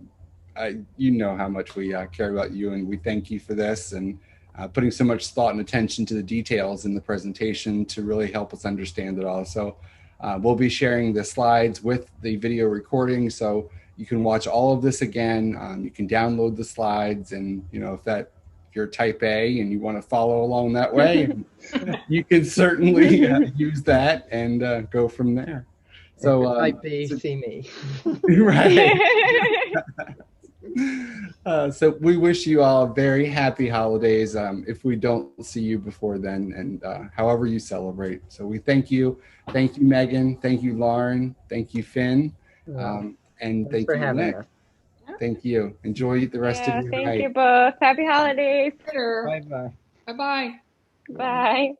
you know how much we care about you, and we thank you for this, and putting so much thought and attention to the details in the presentation to really help us understand it all. So we'll be sharing the slides with the video recording, so you can watch all of this again. You can download the slides, and you know, if you're type A and you want to follow along that way, you can certainly use that and go from there. So type B, see me. Right. So we wish you all very happy holidays, if we don't see you before then, and however you celebrate. So we thank you. Thank you, Megan. Thank you, Lauren. Thank you, Finn. And thank for you, having Nick. us. Thank you. Enjoy the rest of your night. Thank you both. Happy holidays. later. Bye-bye. Bye-bye. Bye.